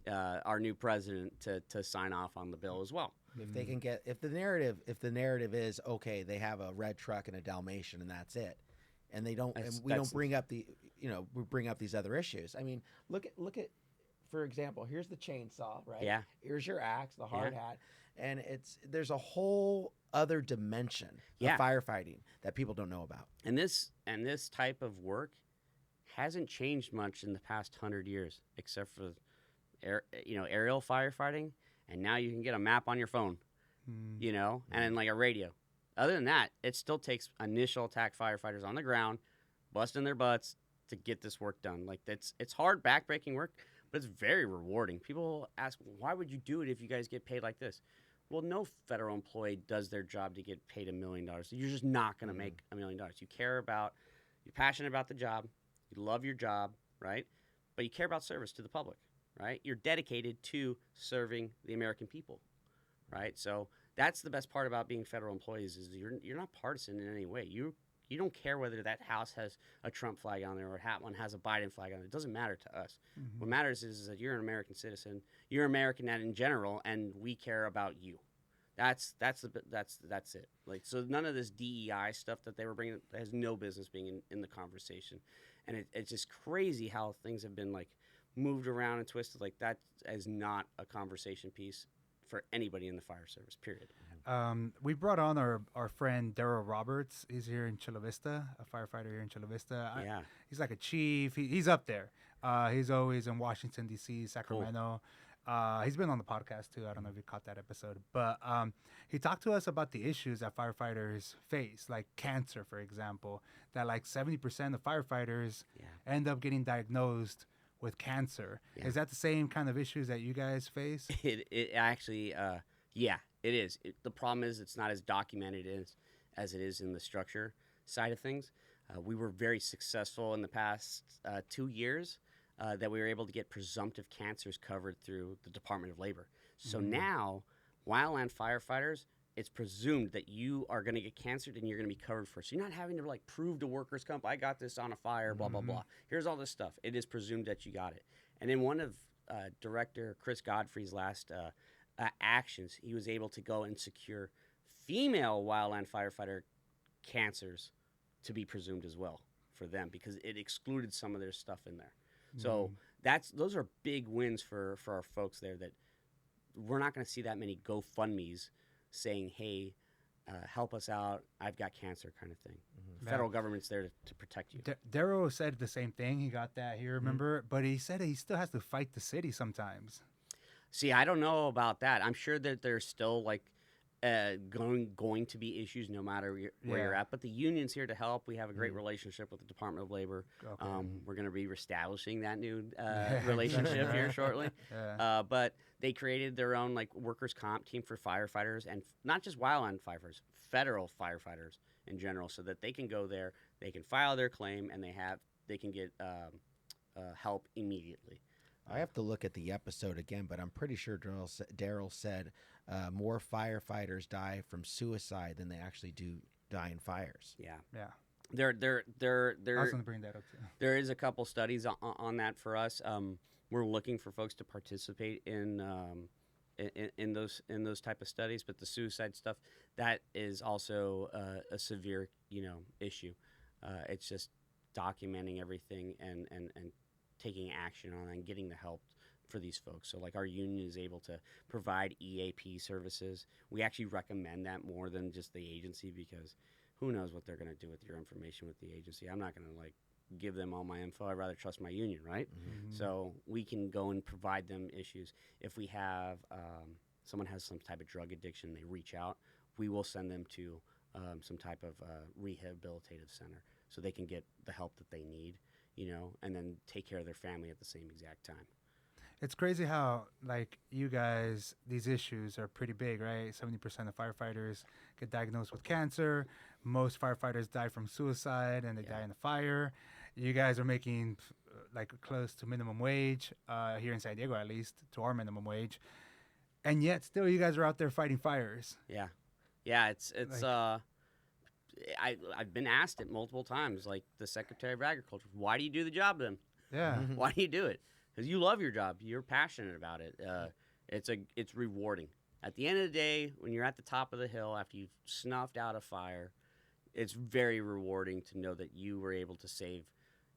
our new president to sign off on the bill as well. If they can get, if the narrative is okay, they have a red truck and a Dalmatian and that's it, and they don't, and we don't bring up we bring up these other issues. I mean, look at, for example, here's the chainsaw, right? Yeah. Here's your axe, the hard hat, and there's a whole other dimension of firefighting that people don't know about. And this type of work hasn't changed much in the past 100 years, except for aerial firefighting. And now you can get a map on your phone, and then like a radio. Other than that, it still takes initial attack firefighters on the ground, busting their butts to get this work done. Like it's hard, backbreaking work, but it's very rewarding. People ask, why would you do it if you guys get paid like this? Well, no federal employee does their job to get paid $1 million. You're just not going to make $1 million. You're passionate about the job, you love your job, right? But you care about service to the public. Right, you're dedicated to serving the American people, right? So that's the best part about being federal employees is you're not partisan in any way. You don't care whether that house has a Trump flag on there or that one has a Biden flag on it. It doesn't matter to us. What matters is that you're an American citizen. You're American in general, and we care about you. That's it. Like so, none of this DEI stuff that they were bringing has no business being in the conversation, and it's just crazy how things have been like moved around and twisted. Like that is not a conversation piece for anybody in the fire service, period. We brought on our friend Daryl Roberts. He's here in Chula Vista, a firefighter here in Chula Vista. He's like a chief. He's up there. He's always in Washington, D.C., Sacramento. Cool. He's been on the podcast, too. I don't know if you caught that episode. But he talked to us about the issues that firefighters face, like cancer, for example, that like 70% of firefighters end up getting diagnosed with cancer. Is that the same kind of issues that you guys face? It actually, it is. The problem is it's not as documented as it is in the structure side of things. We were very successful in the past 2 years that we were able to get presumptive cancers covered through the Department of Labor. So now, wildland firefighters, it's presumed that you are going to get cancer and you're going to be covered for it. So you're not having to like prove to workers' comp, I got this on a fire, blah, blah, blah. Here's all this stuff. It is presumed that you got it. And in one of Director Chris Godfrey's last actions, he was able to go and secure female wildland firefighter cancers to be presumed as well for them because it excluded some of their stuff in there. So those are big wins for our folks there that we're not going to see that many GoFundMes saying, hey, help us out, I've got cancer kind of thing. The federal government's there to protect you. Darrow said the same thing. He got that here, remember? But he said he still has to fight the city sometimes. See, I don't know about that. I'm sure that there's still like going to be issues no matter where you're at. But the union's here to help. We have a great relationship with the Department of Labor. Okay. We're going to be reestablishing that new relationship here shortly. But they created their own like workers' comp team for firefighters, and not just wildland firefighters, federal firefighters in general, so that they can go there, they can file their claim, and they can get help immediately. I have to look at the episode again, but I'm pretty sure Daryl said more firefighters die from suicide than they actually do die in fires. Yeah. I was going to bring that up too. There is a couple studies on that for us. We're looking for folks to participate in those type of studies, but the suicide stuff, that is also a severe issue. It's just documenting everything and taking action on it and getting the help for these folks. So like our union is able to provide EAP services. We actually recommend that more than just the agency because who knows what they're going to do with your information with the agency. I'm not going to like give them all my info. I'd rather trust my union, right? So we can go and provide them issues. If we have someone has some type of drug addiction, they reach out, we will send them to some type of rehabilitative center so they can get the help that they need, and then take care of their family at the same exact time. It's crazy how, like, you guys, these issues are pretty big, right? 70% of firefighters get diagnosed with cancer. Most firefighters die from suicide and they die in the fire. You guys are making like close to minimum wage here in San Diego, at least to our minimum wage. And yet still you guys are out there fighting fires. Yeah. It's I've been asked it multiple times, like the Secretary of Agriculture, why do you do the job then? Yeah. Why do you do it? Because you love your job. You're passionate about it. It's rewarding. At the end of the day, when you're at the top of the hill after you've snuffed out a fire, it's very rewarding to know that you were able to save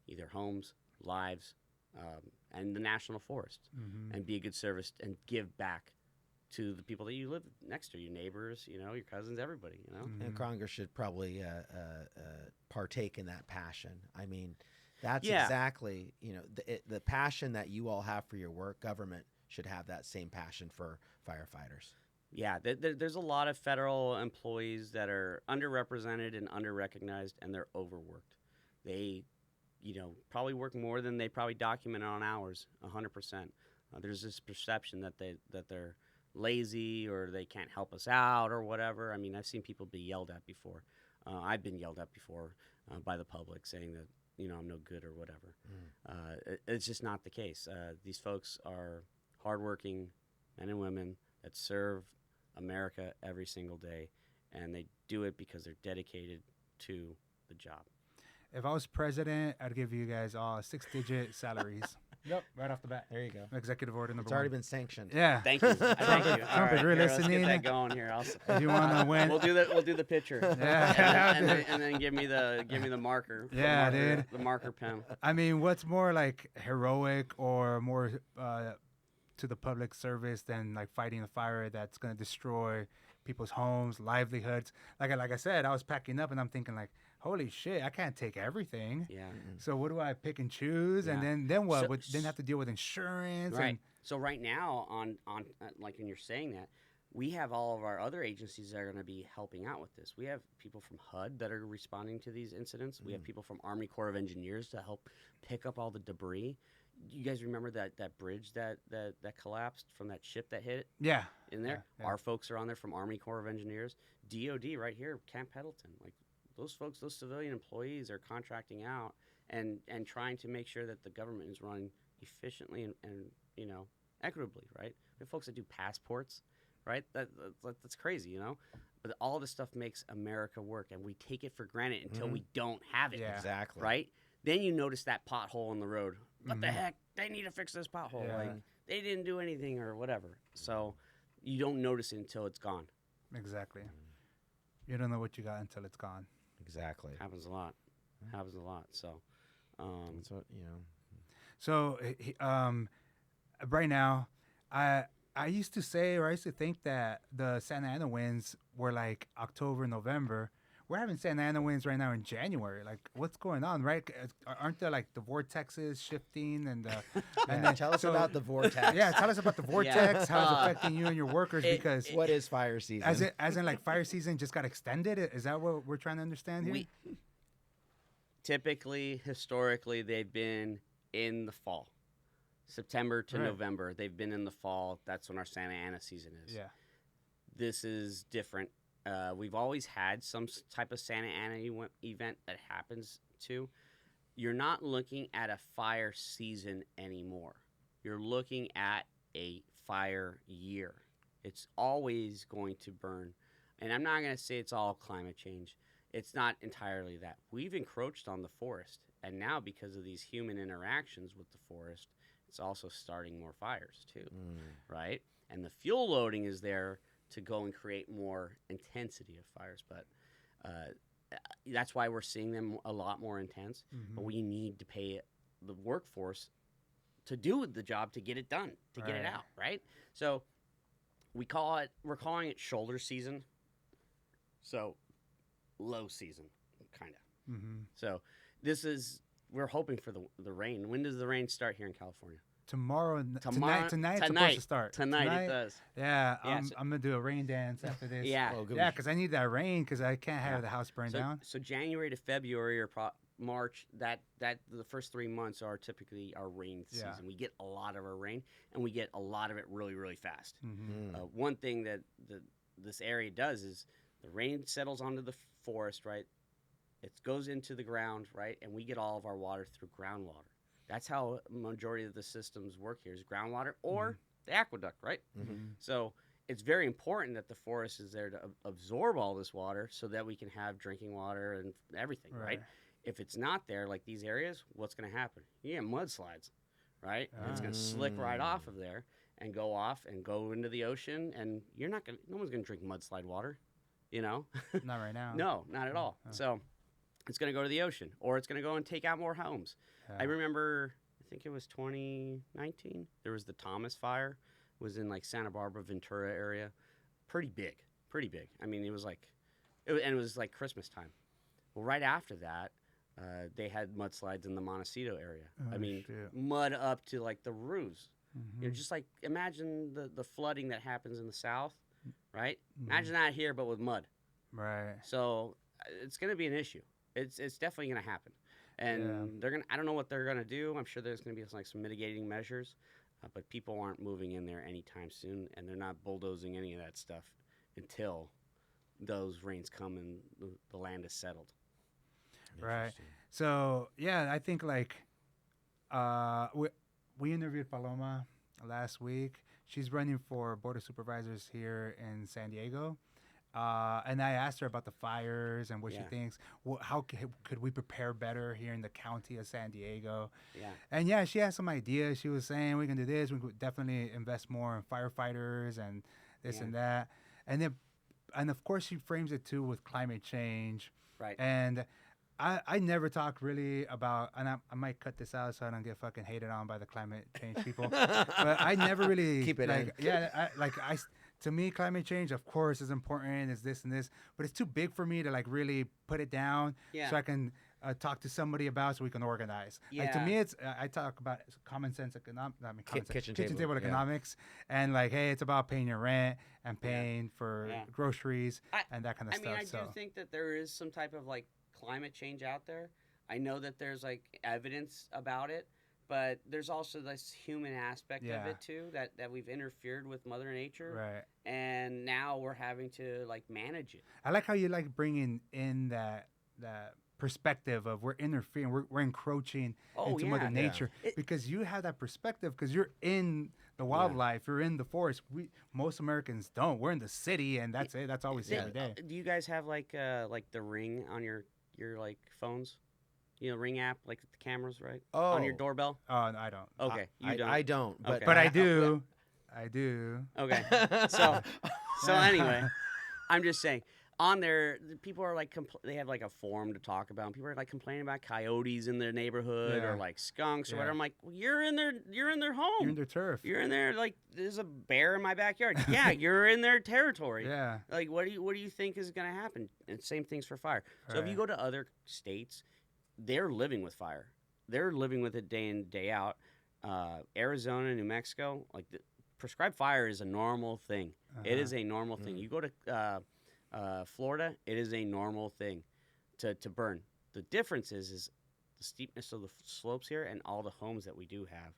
either homes, lives, and the national forest, and be a good service and give back to the people that you live next to, your neighbors, your cousins, everybody. And Congress should probably partake in that passion. I mean, that's exactly, the passion that you all have for your work. Government should have that same passion for firefighters. Yeah, there's a lot of federal employees that are underrepresented and underrecognized, and they're overworked. They, probably work more than they probably document on hours, 100%. There's this perception that they're lazy or they can't help us out or whatever. I mean, I've seen people be yelled at before. I've been yelled at before by the public saying that, I'm no good or whatever. It's just not the case. These folks are hardworking men and women that serve America every single day, and they do it because they're dedicated to the job. If I was president, I'd give you guys all 6-digit salaries. Yep, right off the bat. There you go. Executive order number It's already one. been sanctioned. Yeah. Thank you. Thank you. All right, you're here, let's listening. get that going here. If you want to win, We'll do the picture. Yeah. and then give me the marker. Yeah, the marker, dude. The marker pen. I mean, what's more like heroic or more to the public service than like fighting a fire that's going to destroy people's homes, livelihoods? Like I said, I was packing up and I'm thinking like, holy shit, I can't take everything. Yeah. So what do I pick and choose? Yeah. And then what? So- Then have to deal with insurance. Right. And, So right now, on like when you're saying that, we have all of our other agencies that are going to be helping out with this. We have people from HUD that are responding to these incidents. We have people from Army Corps of Engineers to help pick up all the debris. You guys remember that bridge that collapsed from that ship that hit yeah. in there? Yeah. Our folks are on there from Army Corps of Engineers. DOD right here, Camp Pendleton. Like those folks, those civilian employees are contracting out and trying to make sure that the government is running efficiently and equitably, right? We have folks that do passports, right? That's crazy, But all this stuff makes America work, and we take it for granted until we don't have it. Yeah. Exactly. Right? Then you notice that pothole in the road. What the heck? They need to fix this pothole. Yeah. Like they didn't do anything or whatever. So you don't notice it until it's gone. Exactly. You don't know what you got until it's gone. Exactly. Happens a lot. Happens a lot. So, That's what, So, right now, I used to say, or I used to think that the Santa Ana winds were like October, November. We're having Santa Ana winds right now in January. Like, what's going on, right? Aren't there like the vortexes shifting and and then tell us about the vortex. Yeah, tell us about the vortex, how it's affecting you and your workers. Because What is fire season? as in like fire season just got extended. Is that what we're trying to understand here? Typically, historically, they've been in the fall. September to Right. November, they've been in the fall. That's when our Santa Ana season is. Yeah. This is different. We've always had some type of Santa Ana event that happens too. You're not looking at a fire season anymore. You're looking at a fire year. It's always going to burn. And I'm not going to say it's all climate change. It's not entirely that. We've encroached on the forest. And now because of these human interactions with the forest, it's also starting more fires too, right? And the fuel loading is there to go and create more intensity of fires. But that's why we're seeing them a lot more intense. But we need to pay the workforce to do the job to get it done, to get it Right. out, right? So we're calling it shoulder season. So low season, kind of. So we're hoping for the rain. When does the rain start here in California? tomorrow, Tomorrow, tonight it's supposed to start. Tonight it does. Yeah, Yeah, I'm gonna do a rain dance after this. Yeah. Oh, good. Yeah, because I need that rain because I can't have Yeah. the house burned So, down. so January to February or March, that the first 3 months are typically our rain season. Yeah. We get a lot of our rain, and we get a lot of it really, really fast. Mm-hmm. One thing that this area does is the rain settles onto the forest, right? It goes into the ground, right? And we get all of our water through groundwater. That's how majority of the systems work here is groundwater or the aqueduct, right? Mm-hmm. So it's very important that the forest is there to absorb all this water so that we can have drinking water and everything, right? If it's not there, like these areas, what's going to happen? You get mudslides, right? And it's going to slick right off of there and go off and go into the ocean, and you're not going. No one's going to drink mudslide water, you know? Not right now. No, not at all. Oh. So it's going to go to the ocean, or it's going to go and take out more homes. Yeah. I remember, I think it was 2019. There was the Thomas fire. It was in like Santa Barbara, Ventura area. Pretty big. I mean, it was like Christmas time. Well, right after that, they had mudslides in the Montecito area. Oh, I mean, shit. mud up to like the roofs. Mm-hmm. You know, just like imagine the flooding that happens in the South, right? Mhm. Imagine that here, but with mud. Right. So it's going to be an issue. It's definitely going to happen, and they're gonna. I don't know what they're going to do. I'm sure there's going to be like some mitigating measures, but people aren't moving in there anytime soon, and they're not bulldozing any of that stuff until those rains come and the land is settled. Right. So yeah, I think like we interviewed Paloma last week. She's running for board of supervisors here in San Diego. And I asked her about the fires and what she thinks. How could we prepare better here in the county of San Diego? Yeah. And yeah, she has some ideas. She was saying we can do this. We could definitely invest more in firefighters and this and that. And of course, she frames it too with climate change. Right. And I never talk really about, and I might cut this out so I don't get fucking hated on by the climate change people. But I never really Keep it like, in. yeah, to me, climate change, of course, is important. It's this and this, but it's too big for me to like really put it down so I can talk to somebody about so we can organize. Like to Yeah. me, it's I talk about common sense Kitchen table table, yeah. economics, and like, hey, it's about paying your rent and paying for groceries and that kind of I mean, stuff. I do think that there is some type of like climate change out there. I know that there's like evidence about it, but there's also this human aspect of it too, that we've interfered with Mother Nature, right. and now we're having to like manage it. I like how you like bringing in that perspective of we're interfering, we're encroaching into Mother Nature because you have that perspective because you're in the wildlife, you're in the forest. Most Americans don't. We're in the city, and that's it. That's all we see every day. Do you guys have like the Ring on your like phones? You know, Ring app, like the cameras, right? Oh. On your doorbell? Oh, no, I don't. Okay, you don't. I don't. But, Okay. But I do. I do. Okay. So anyway, I'm just saying, on there, people are like, they have like a forum to talk about, and people are like complaining about coyotes in their neighborhood or like skunks or whatever. I'm like, well, you're in their home. You're in their turf. You're in there, like, there's a bear in my backyard. Yeah, you're in their territory. Yeah. Like, what do you think is going to happen? And same things for fire. So if you go to other states, they're living with fire. They're living with it day in, day out. Arizona, New Mexico, like prescribed fire is a normal thing. It is a normal thing. You go to Florida, it is a normal thing to burn. The difference is the steepness of the slopes here and all the homes that we do have.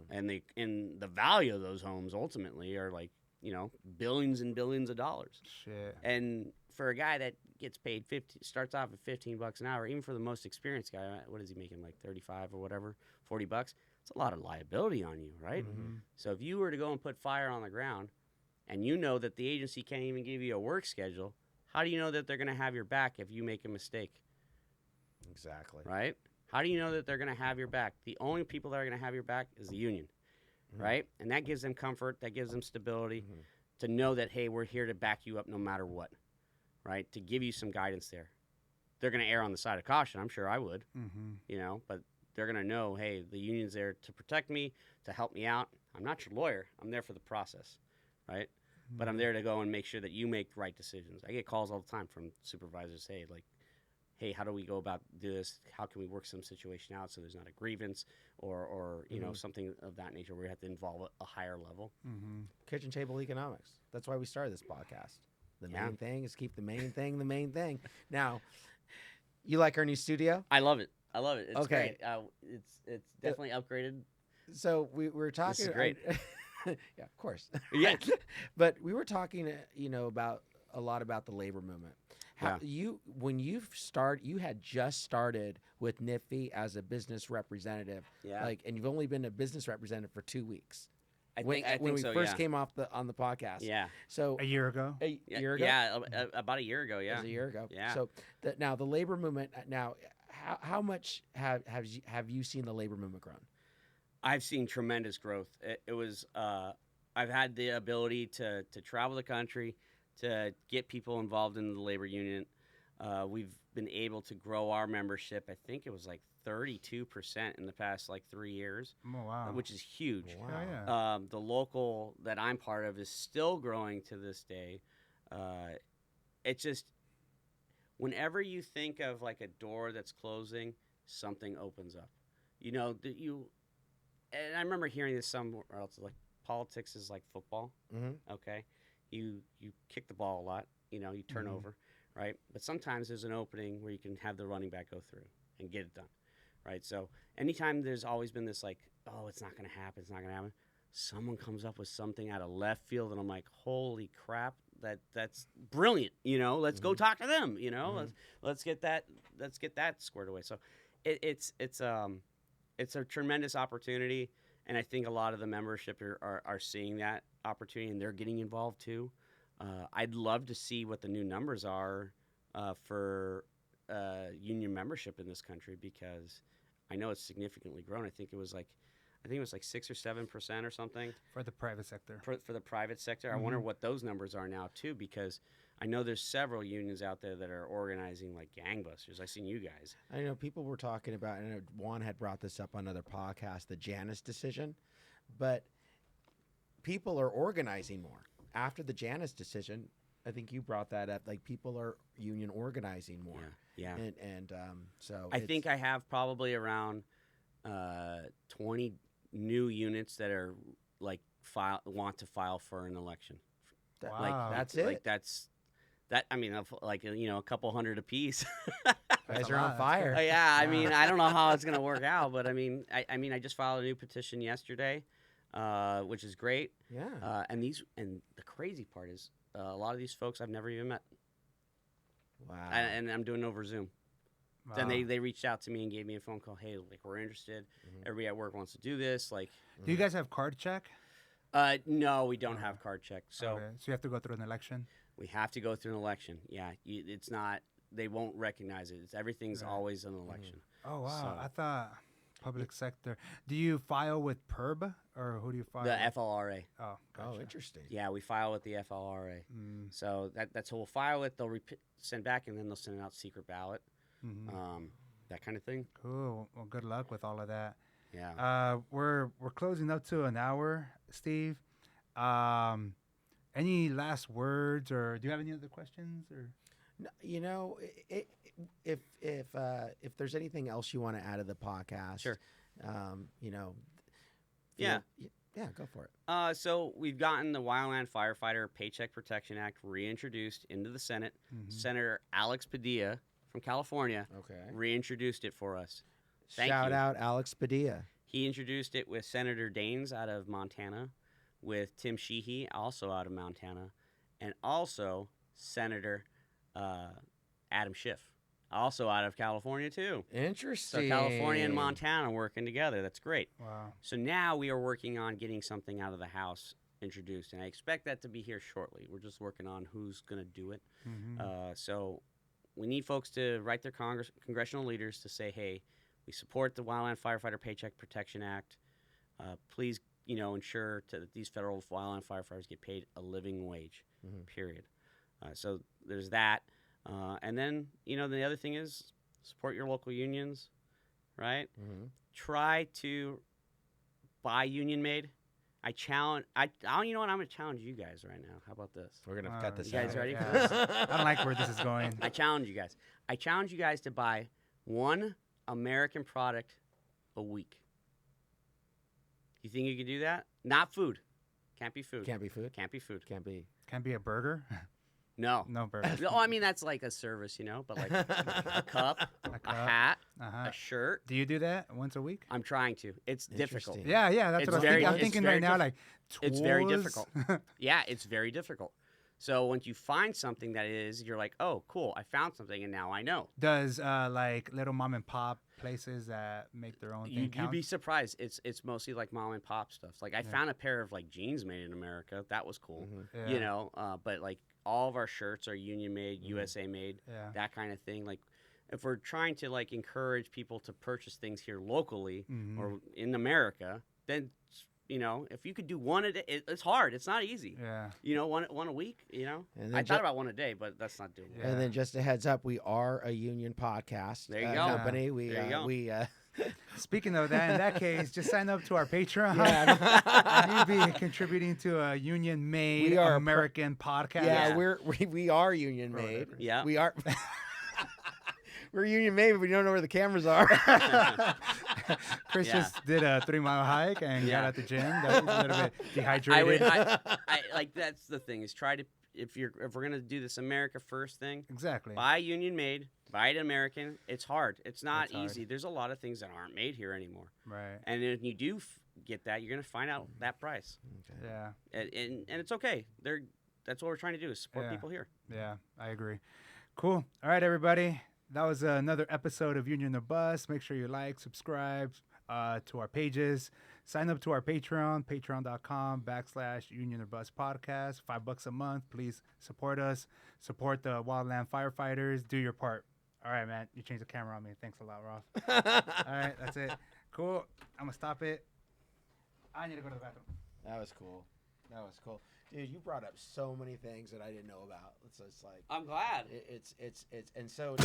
And the value of those homes ultimately are like, you know, billions and billions of dollars. Shit. And for a guy that gets paid starts off at $15 an hour, even for the most experienced guy, what is he making, like 35 or whatever, $40? It's a lot of liability on you, right? So if you were to go and put fire on the ground and you know that the agency can't even give you a work schedule, how do you know that they're going to have your back if you make a mistake? Exactly. Right? How do you know that they're going to have your back? The only people that are going to have your back is the union, right? And that gives them comfort, that gives them stability to know that, hey, we're here to back you up no matter what, right? To give you some guidance there. They're going to err on the side of caution. I'm sure I would, you know, but they're going to know, hey, the union's there to protect me, to help me out. I'm not your lawyer. I'm there for the process, right? But I'm there to go and make sure that you make right decisions. I get calls all the time from supervisors, hey, hey, how do we go about this? How can we work some situation out so there's not a grievance or you know, something of that nature where we have to involve a higher level. Kitchen table economics. That's why we started this podcast. The main thing is keep the main thing the main thing. Now, you like our new studio? I love it. It's Okay. great. It's definitely upgraded. So we were talking. This is great. Yeah, of course. Yeah. But we were talking, about a lot about the labor movement. How when you had just started with NFFE as a business representative. Yeah. And you've only been a business representative for 2 weeks. I when think we so, first yeah. came off on the podcast. Yeah. So A year ago. a year ago. Yeah, about a year ago. It Yeah. was a year ago. Yeah. So now the labor movement. Now, how much have you seen the labor movement grown? I've seen tremendous growth. It was I've had the ability to travel the country, to get people involved in the labor union. We've been able to grow our membership. I think it was like 32% in the past 3 years, Oh, wow. which is huge. Wow. Yeah, yeah. The local that I'm part of is still growing to this day. It's just whenever you think of a door that's closing, something opens up. And I remember hearing this somewhere else, politics is like football. Mm-hmm. Okay, you kick the ball a lot. You turn over, right? But sometimes there's an opening where you can have the running back go through and get it done, right? So anytime there's always been this oh, it's not going to happen, someone comes up with something out of left field, and I'm like, holy crap, that's brilliant. Let's go talk to them. Let's get that squared away. So it's a tremendous opportunity, and I think a lot of the membership are seeing that opportunity, and they're getting involved too. I'd love to see what the new numbers are for union membership in this country, because I know it's significantly grown. I think it was like 6 or 7% or something For the private sector. for the private sector. I wonder what those numbers are now too, because I know there's several unions out there that are organizing like gangbusters. I've seen you guys. I know people were talking about, and I know Juan had brought this up on another podcast, the Janus decision, but people are organizing more. After the Janus decision, I think you brought that up, people are union organizing more. Yeah. And so I think I have probably around 20 new units that are want to file for an election. Wow. that's it. I mean, a couple hundred apiece. Guys a are lot. on That's fire. good. Yeah, I mean, I don't know how it's gonna work out, but I mean, I just filed a new petition yesterday, which is great. Yeah. And the crazy part is a lot of these folks I've never even met, Wow. and I'm doing over Zoom. Wow. Then they reached out to me and gave me a phone call. Hey, we're interested. Everybody at work wants to do this. Do you guys have card check? No, we don't have card check. So Okay. So you have to go through an election? we have to go through an election. Yeah, it's not. They won't recognize it. Everything's Right. always an election. Oh, wow. So- I thought public sector. Do you file with PERB, or who do you file The with? FLRA. Oh, Oh, gotcha. interesting. Yeah, we file with the FLRA. Mm, So that's who we'll file it. They'll send back, and then they'll send out secret ballot, mhm. that kind of thing. Cool. Well, good luck with all of that. Yeah. We're closing up to an hour, Steve. Any last words, or do you have any other questions? Or No, if there's anything else you want to add to the podcast, Sure. Yeah, Yeah. go for it. So we've gotten the Wildland Firefighter Paycheck Protection Act reintroduced into the Senate. Senator Alex Padilla from California Okay. reintroduced it for us. Thank Shout you. out Alex Padilla. He introduced it with Senator Daines out of Montana, with Tim Sheehy, also out of Montana, and also Senator Adam Schiff, also out of California too. Interesting. So California and Montana working together. That's great. wow. So now we are working on getting something out of the House introduced, and I expect that to be here shortly. We're just working on who's going to do it. So we need folks to write their congressional leaders to say, hey, we support the Wildland Firefighter Paycheck Protection Act. Please, ensure that these federal wildland firefighters get paid a living wage, period. So there's that. And then, the other thing is support your local unions, right? Try to buy union made. You know what? I'm going to challenge you guys right now. How about this? We're gonna cut this You guys out. ready for yeah. this? I don't like where this is going. I challenge you guys. I challenge you guys to buy one American product a week. You think you can do that? Not food. Can't be food. Can't be food. Can't be food. Can't be. Can't be a burger. No. No burger. No, I mean that's like a service, you know. But like a cup, a hat, a shirt. Do you do that once a week? I'm trying to. It's difficult. Interesting. Yeah, that's It's what I'm very- thinking. I'm it's thinking very right now, diff- like, It's very tours. difficult. Yeah, it's very difficult. So once you find something that is, you're like, oh, cool, I found something, and now I know. Does like little mom and pop places that make their own thing You'd count? be surprised. It's mostly like mom and pop stuff. Like I found a pair of like jeans made in America. That was cool. Yeah. You know, but like all of our shirts are union made, USA made, Yeah. that kind of thing. Like if we're trying to like encourage people to purchase things here locally or in America, then you know, if you could do one a day, it's hard. It's not easy. Yeah. You know, one a week. You know, And I then thought about one a day, but that's not doable. Yeah. And then just a heads up, we are a union podcast. There you go. Company. We There you go. we Speaking of that, in that case, just sign up to our Patreon. Yeah. And you'll be contributing to a union-made We are a American podcast. yeah, Yeah. we are union made. whatever. Yeah. We are. We're union made, but we don't know where the cameras are. Chris Yeah. just did a 3-mile hike and Yeah. got at the gym. That was a little bit dehydrated. I like that's the thing is try to if we're gonna do this America first thing, Exactly. buy union made, buy it American. It's hard. It's not It's hard. easy. There's a lot of things that aren't made here anymore. Right. And if you do get that, you're gonna find out that price, Yeah. and it's okay. That's what we're trying to do is support Yeah. people here. Yeah, I agree. Cool. All right, everybody. That was another episode of Union or Bust. Make sure you like, subscribe to our pages. Sign up to our Patreon, patreon.com/Union or Bust podcast. $5 a month. Please support us. Support the Wildland Firefighters. Do your part. All right, man. You changed the camera on me. Thanks a lot, Roth. All right, that's it. Cool. I'm going to stop it. I need to go to the bathroom. That was cool. That was cool. Dude, you brought up so many things that I didn't know about. It's like I'm glad. it's and so